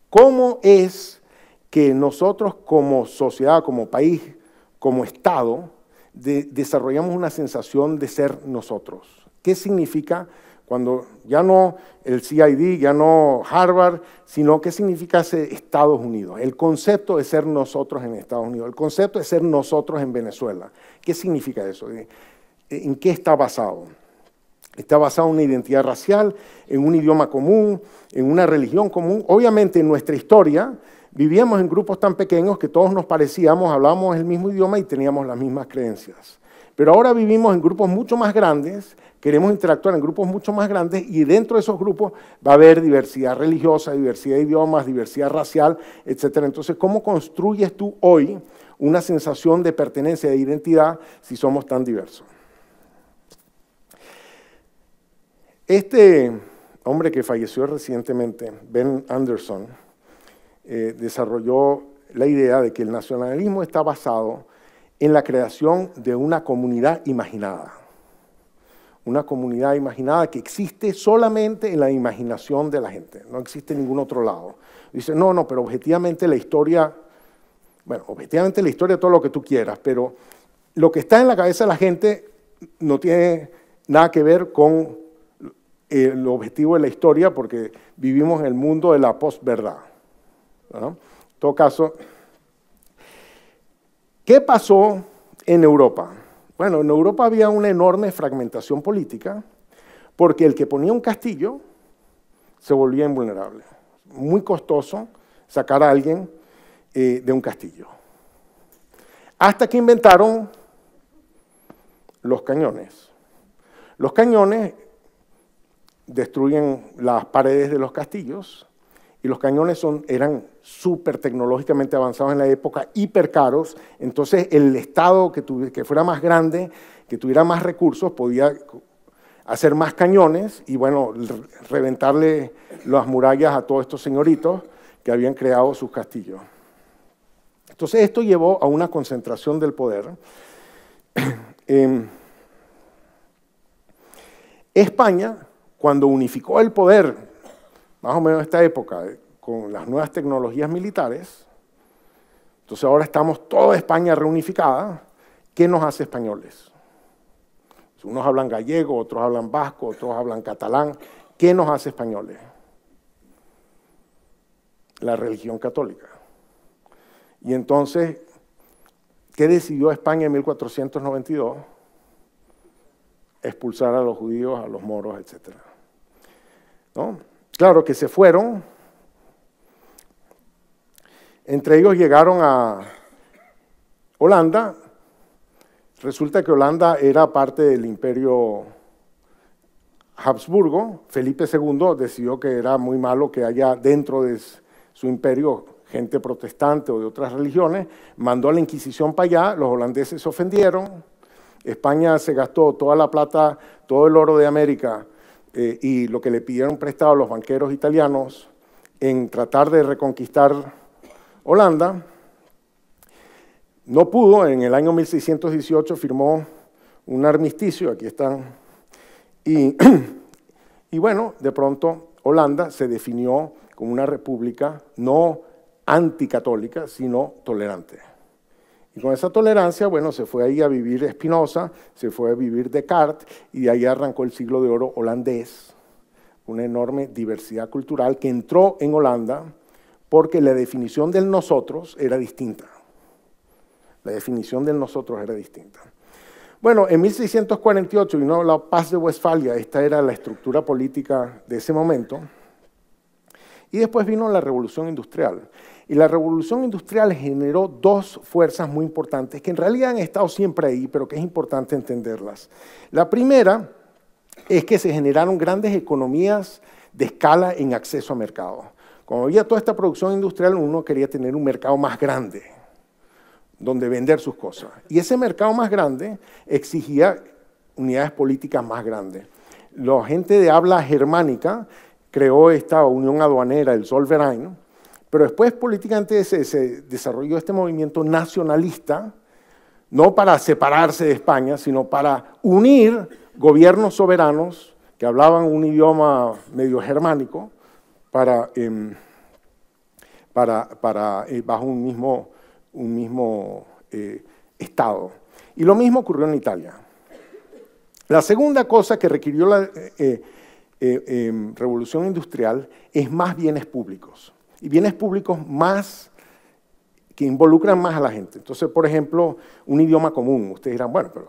¿cómo es que nosotros como sociedad, como país, como Estado, desarrollamos una sensación de ser nosotros? ¿Qué significa cuando ya no el CID, ya no Harvard, sino qué significa ser Estados Unidos? El concepto de ser nosotros en Estados Unidos, el concepto de ser nosotros en Venezuela. ¿Qué significa eso? ¿En qué está basado? Está basado en una identidad racial, en un idioma común, en una religión común. Obviamente en nuestra historia vivíamos en grupos tan pequeños que todos nos parecíamos, hablábamos el mismo idioma y teníamos las mismas creencias. Pero ahora vivimos en grupos mucho más grandes, queremos interactuar en grupos mucho más grandes y dentro de esos grupos va a haber diversidad religiosa, diversidad de idiomas, diversidad racial, etc. Entonces, ¿cómo construyes tú hoy una sensación de pertenencia, de identidad, si somos tan diversos? Este hombre que falleció recientemente, Ben Anderson, desarrolló la idea de que el nacionalismo está basado en la creación de una comunidad imaginada. Una comunidad imaginada que existe solamente en la imaginación de la gente, no existe en ningún otro lado. Dice, no, pero objetivamente la historia, bueno, objetivamente la historia todo lo que tú quieras, pero lo que está en la cabeza de la gente no tiene nada que ver con el objetivo de la historia, porque vivimos en el mundo de la posverdad, ¿no? En todo caso, ¿qué pasó en Europa? Bueno, en Europa había una enorme fragmentación política, porque el que ponía un castillo se volvía invulnerable. Muy costoso sacar a alguien de un castillo. Hasta que inventaron los cañones. Los cañones destruyen las paredes de los castillos y los cañones eran súper tecnológicamente avanzados en la época, hiper caros. Entonces el Estado que fuera más grande, que tuviera más recursos, podía hacer más cañones y, bueno, reventarle las murallas a todos estos señoritos que habían creado sus castillos. Entonces esto llevó a una concentración del poder. España, cuando unificó el poder, más o menos en esta época, con las nuevas tecnologías militares, entonces ahora estamos toda España reunificada. ¿Qué nos hace españoles? Unos hablan gallego, otros hablan vasco, otros hablan catalán. ¿Qué nos hace españoles? La religión católica. Y entonces, ¿qué decidió España en 1492? Expulsar a los judíos, a los moros, etc. ¿No? Claro que se fueron. Entre ellos llegaron a Holanda. Resulta que Holanda era parte del imperio Habsburgo. Felipe II decidió que era muy malo que haya dentro de su imperio gente protestante o de otras religiones, mandó a la Inquisición para allá, los holandeses se ofendieron, España se gastó toda la plata, todo el oro de América y lo que le pidieron prestado a los banqueros italianos en tratar de reconquistar Holanda. No pudo, en el año 1618 firmó un armisticio, aquí están, y bueno, de pronto Holanda se definió como una república no anticatólica, sino tolerante. Y con esa tolerancia, bueno, se fue ahí a vivir Spinoza, se fue a vivir Descartes, y de ahí arrancó el siglo de oro holandés, una enorme diversidad cultural que entró en Holanda porque la definición del nosotros era distinta. La definición del nosotros era distinta. Bueno, en 1648 vino la Paz de Westfalia, esta era la estructura política de ese momento, y después vino la Revolución Industrial. Y la Revolución Industrial generó dos fuerzas muy importantes, que en realidad han estado siempre ahí, pero que es importante entenderlas. La primera es que se generaron grandes economías de escala en acceso a mercado. Cuando había toda esta producción industrial, uno quería tener un mercado más grande, donde vender sus cosas. Y ese mercado más grande exigía unidades políticas más grandes. La gente de habla germánica creó esta unión aduanera, el Zollverein, pero después políticamente se desarrolló este movimiento nacionalista, no para separarse de España, sino para unir gobiernos soberanos que hablaban un idioma medio germánico bajo un mismo Estado. Y lo mismo ocurrió en Italia. La segunda cosa que requirió la revolución industrial es más bienes públicos. Y bienes públicos más que involucran más a la gente. Entonces, por ejemplo, un idioma común. Ustedes dirán, bueno, pero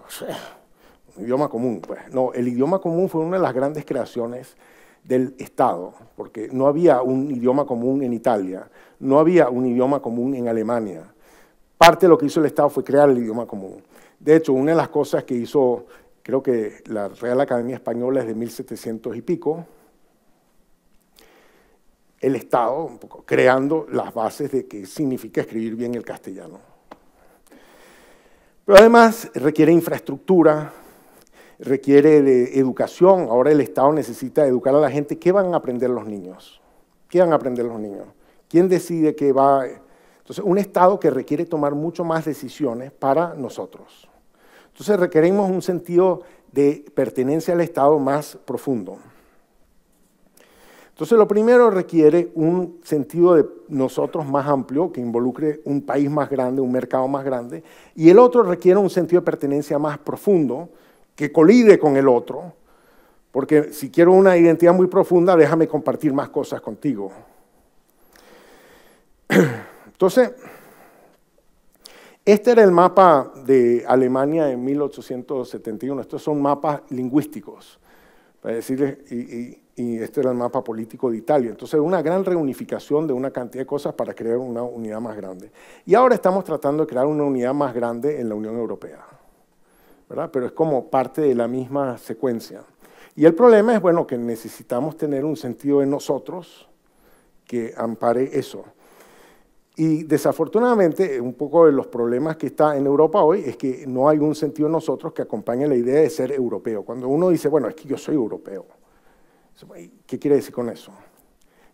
un idioma común. Pues no, el idioma común fue una de las grandes creaciones del Estado, porque no había un idioma común en Italia, no había un idioma común en Alemania. Parte de lo que hizo el Estado fue crear el idioma común. De hecho, una de las cosas que hizo, creo que la Real Academia Española es de 1700 y pico, el Estado, un poco, creando las bases de qué significa escribir bien el castellano. Pero además requiere infraestructura, requiere de educación. Ahora el Estado necesita educar a la gente. ¿Qué van a aprender los niños? ¿Qué van a aprender los niños? ¿Quién decide qué va? Entonces, un Estado que requiere tomar mucho más decisiones para nosotros. Entonces, requerimos un sentido de pertenencia al Estado más profundo. Entonces, lo primero requiere un sentido de nosotros más amplio, que involucre un país más grande, un mercado más grande, y el otro requiere un sentido de pertenencia más profundo, que colide con el otro, porque si quiero una identidad muy profunda, déjame compartir más cosas contigo. Entonces, este era el mapa de Alemania en 1871. Estos son mapas lingüísticos, para decirles, y este era el mapa político de Italia. Entonces, una gran reunificación de una cantidad de cosas para crear una unidad más grande. Y ahora estamos tratando de crear una unidad más grande en la Unión Europea, ¿verdad? Pero es como parte de la misma secuencia. Y el problema es, bueno, que necesitamos tener un sentido de nosotros que ampare eso. Y desafortunadamente, un poco de los problemas que está en Europa hoy es que no hay un sentido de nosotros que acompañe la idea de ser europeo. Cuando uno dice, bueno, es que yo soy europeo, ¿qué quiere decir con eso?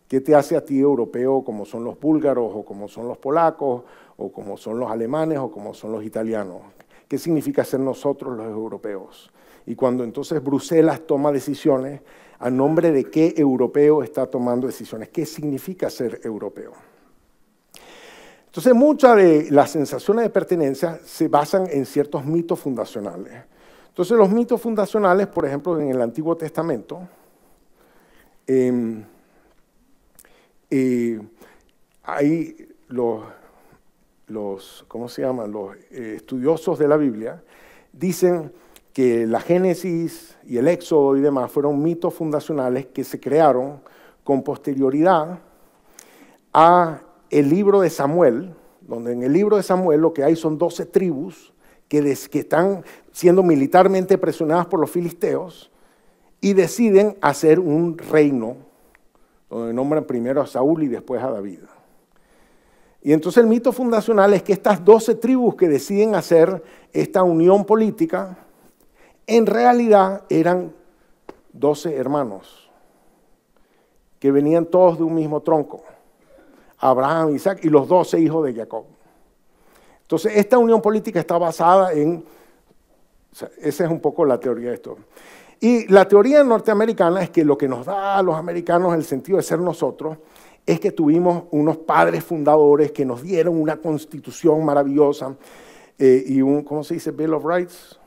¿Qué te hace a ti europeo como son los búlgaros, o como son los polacos, o como son los alemanes, o como son los italianos? ¿Qué significa ser nosotros los europeos? Y cuando entonces Bruselas toma decisiones, ¿a nombre de qué europeo está tomando decisiones? ¿Qué significa ser europeo? Entonces, muchas de las sensaciones de pertenencia se basan en ciertos mitos fundacionales. Entonces, los mitos fundacionales, por ejemplo, en el Antiguo Testamento, hay ¿cómo se llaman? Los estudiosos de la Biblia dicen que la Génesis y el Éxodo y demás fueron mitos fundacionales que se crearon con posterioridad a el libro de Samuel, donde en el libro de Samuel lo que hay son 12 tribus que están siendo militarmente presionadas por los filisteos y deciden hacer un reino, donde nombran primero a Saúl y después a David. Y entonces el mito fundacional es que estas 12 tribus que deciden hacer esta unión política, en realidad eran 12 hermanos, que venían todos de un mismo tronco. Abraham, Isaac y los 12 hijos de Jacob. Entonces, esta unión política está basada en, esa es un poco la teoría de esto. Y la teoría norteamericana es que lo que nos da a los americanos el sentido de ser nosotros es que tuvimos unos padres fundadores que nos dieron una constitución maravillosa y ¿cómo se dice? Bill of Rights.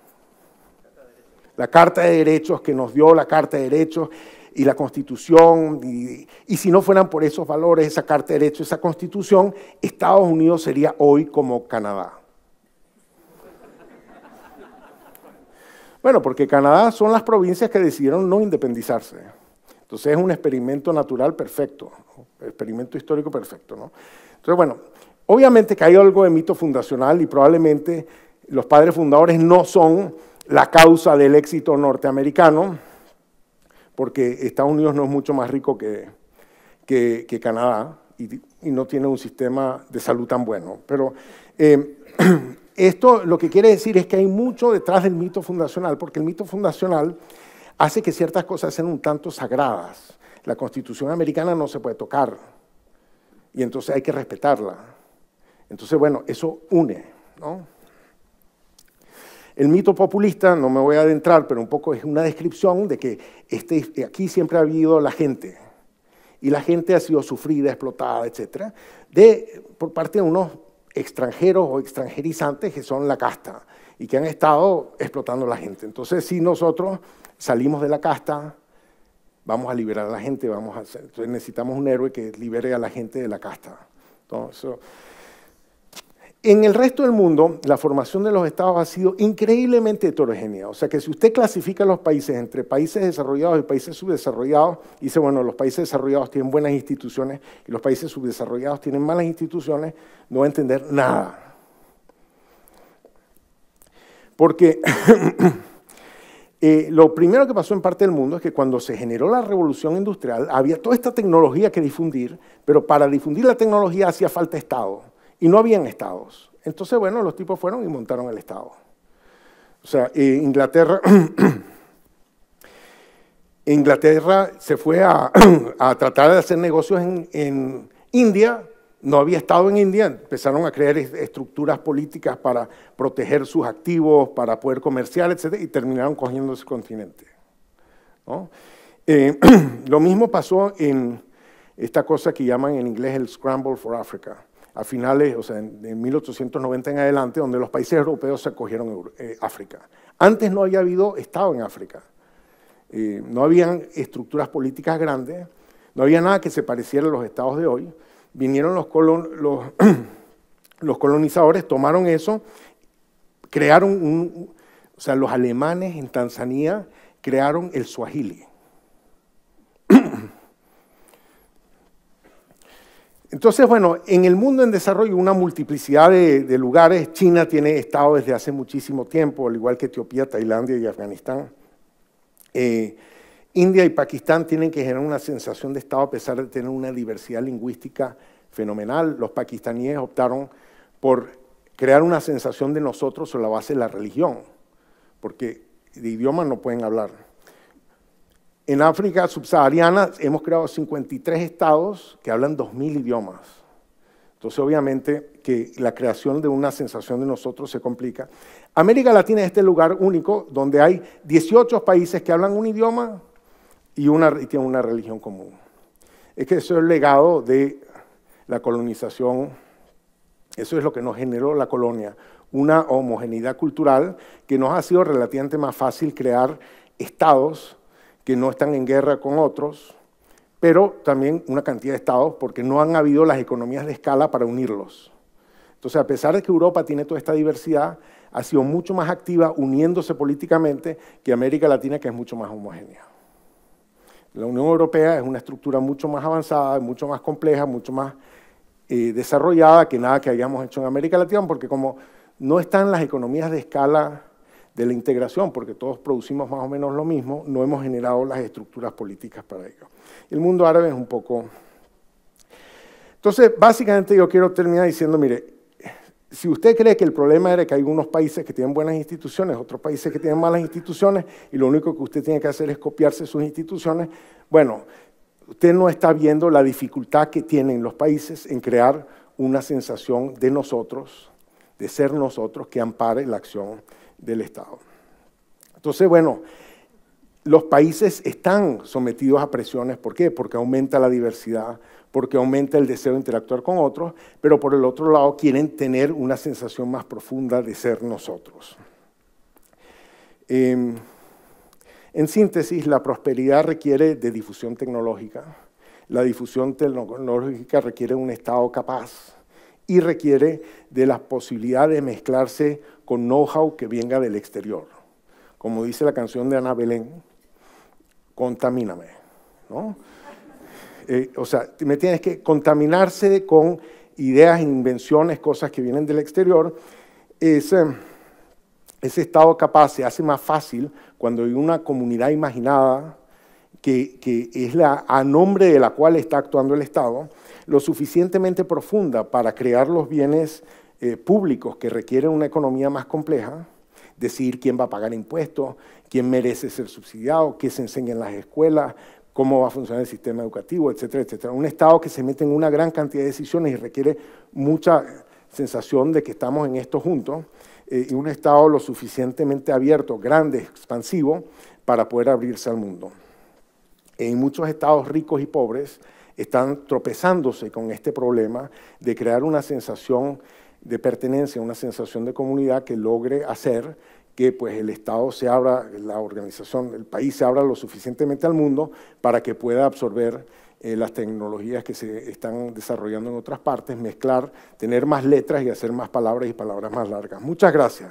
La Carta de Derechos que nos dio la Carta de Derechos y la Constitución, y si no fueran por esos valores, esa Carta de Derechos, esa Constitución, Estados Unidos sería hoy como Canadá. Bueno, porque Canadá son las provincias que decidieron no independizarse. Entonces es un experimento natural perfecto, un experimento histórico perfecto, ¿no? Entonces, bueno, obviamente que hay algo de mito fundacional y probablemente los padres fundadores no son la causa del éxito norteamericano, porque Estados Unidos no es mucho más rico que Canadá y no tiene un sistema de salud tan bueno. Pero esto lo que quiere decir es que hay mucho detrás del mito fundacional, porque el mito fundacional hace que ciertas cosas sean un tanto sagradas. La Constitución americana no se puede tocar y entonces hay que respetarla. Entonces, bueno, eso une, ¿no? El mito populista, no me voy a adentrar, pero un poco es una descripción de que aquí siempre ha habido la gente, y la gente ha sido sufrida, explotada, etcétera, por parte de unos extranjeros o extranjerizantes que son la casta, y que han estado explotando a la gente. Entonces, si nosotros salimos de la casta, vamos a liberar a la gente, entonces necesitamos un héroe que libere a la gente de la casta. Entonces, en el resto del mundo, la formación de los estados ha sido increíblemente heterogénea. O sea que si usted clasifica los países entre países desarrollados y países subdesarrollados, dice, bueno, los países desarrollados tienen buenas instituciones y los países subdesarrollados tienen malas instituciones, no va a entender nada. Porque lo primero que pasó en parte del mundo es que cuando se generó la revolución industrial, había toda esta tecnología que difundir, pero para difundir la tecnología hacía falta Estado. Y no habían estados. Entonces, bueno, los tipos fueron y montaron el estado. O sea, Inglaterra se fue a tratar de hacer negocios en India, no había estado en India, empezaron a crear estructuras políticas para proteger sus activos, para poder comerciar, etc., y terminaron cogiendo ese continente, ¿no? Lo mismo pasó en esta cosa que llaman en inglés el Scramble for Africa, a finales, o sea, en 1890 en adelante, donde los países europeos se acogieron África. Antes no había habido Estado en África, no habían estructuras políticas grandes, no había nada que se pareciera a los estados de hoy. Vinieron los colonizadores, tomaron eso, crearon o sea, los alemanes en Tanzania crearon el Swahili. Entonces, bueno, en el mundo en desarrollo, una multiplicidad de lugares. China tiene estado desde hace muchísimo tiempo, al igual que Etiopía, Tailandia y Afganistán. India y Pakistán tienen que generar una sensación de estado a pesar de tener una diversidad lingüística fenomenal. Los pakistaníes optaron por crear una sensación de nosotros sobre la base de la religión, porque de idioma no pueden hablar. En África subsahariana hemos creado 53 estados que hablan 2000 idiomas. Entonces, obviamente, que la creación de una sensación de nosotros se complica. América Latina es este lugar único donde hay 18 países que hablan un idioma y tienen una religión común. Es que eso es el legado de la colonización, eso es lo que nos generó la colonia, una homogeneidad cultural que nos ha sido relativamente más fácil crear estados que no están en guerra con otros, pero también una cantidad de estados porque no han habido las economías de escala para unirlos. Entonces, a pesar de que Europa tiene toda esta diversidad, ha sido mucho más activa uniéndose políticamente que América Latina, que es mucho más homogénea. La Unión Europea es una estructura mucho más avanzada, mucho más compleja, mucho más desarrollada que nada que hayamos hecho en América Latina, porque como no están las economías de escala de la integración, porque todos producimos más o menos lo mismo, no hemos generado las estructuras políticas para ello. El mundo árabe es un poco... Entonces, básicamente yo quiero terminar diciendo, mire, si usted cree que el problema era que hay unos países que tienen buenas instituciones, otros países que tienen malas instituciones, y lo único que usted tiene que hacer es copiarse sus instituciones, bueno, usted no está viendo la dificultad que tienen los países en crear una sensación de nosotros, de ser nosotros, que ampare la acción del Estado. Entonces, bueno, los países están sometidos a presiones. ¿Por qué? Porque aumenta la diversidad, porque aumenta el deseo de interactuar con otros, pero por el otro lado quieren tener una sensación más profunda de ser nosotros. En síntesis, la prosperidad requiere de difusión tecnológica. La difusión tecnológica requiere un Estado capaz y requiere de la posibilidad de mezclarse con know-how que venga del exterior. Como dice la canción de Ana Belén, contamíname, ¿no? O sea, me tienes que contaminarse con ideas, invenciones, cosas que vienen del exterior. Ese estado capaz se hace más fácil cuando hay una comunidad imaginada que es a nombre de la cual está actuando el Estado, lo suficientemente profunda para crear los bienes públicos que requieren una economía más compleja, decidir quién va a pagar impuestos, quién merece ser subsidiado, qué se enseña en las escuelas, cómo va a funcionar el sistema educativo, etcétera, etcétera. Un Estado que se mete en una gran cantidad de decisiones y requiere mucha sensación de que estamos en esto juntos, y un Estado lo suficientemente abierto, grande, expansivo, para poder abrirse al mundo. En muchos estados ricos y pobres están tropezándose con este problema de crear una sensación de pertenencia, una sensación de comunidad que logre hacer que pues, el Estado se abra, la organización, el país se abra lo suficientemente al mundo para que pueda absorber las tecnologías que se están desarrollando en otras partes, mezclar, tener más letras y hacer más palabras y palabras más largas. Muchas gracias.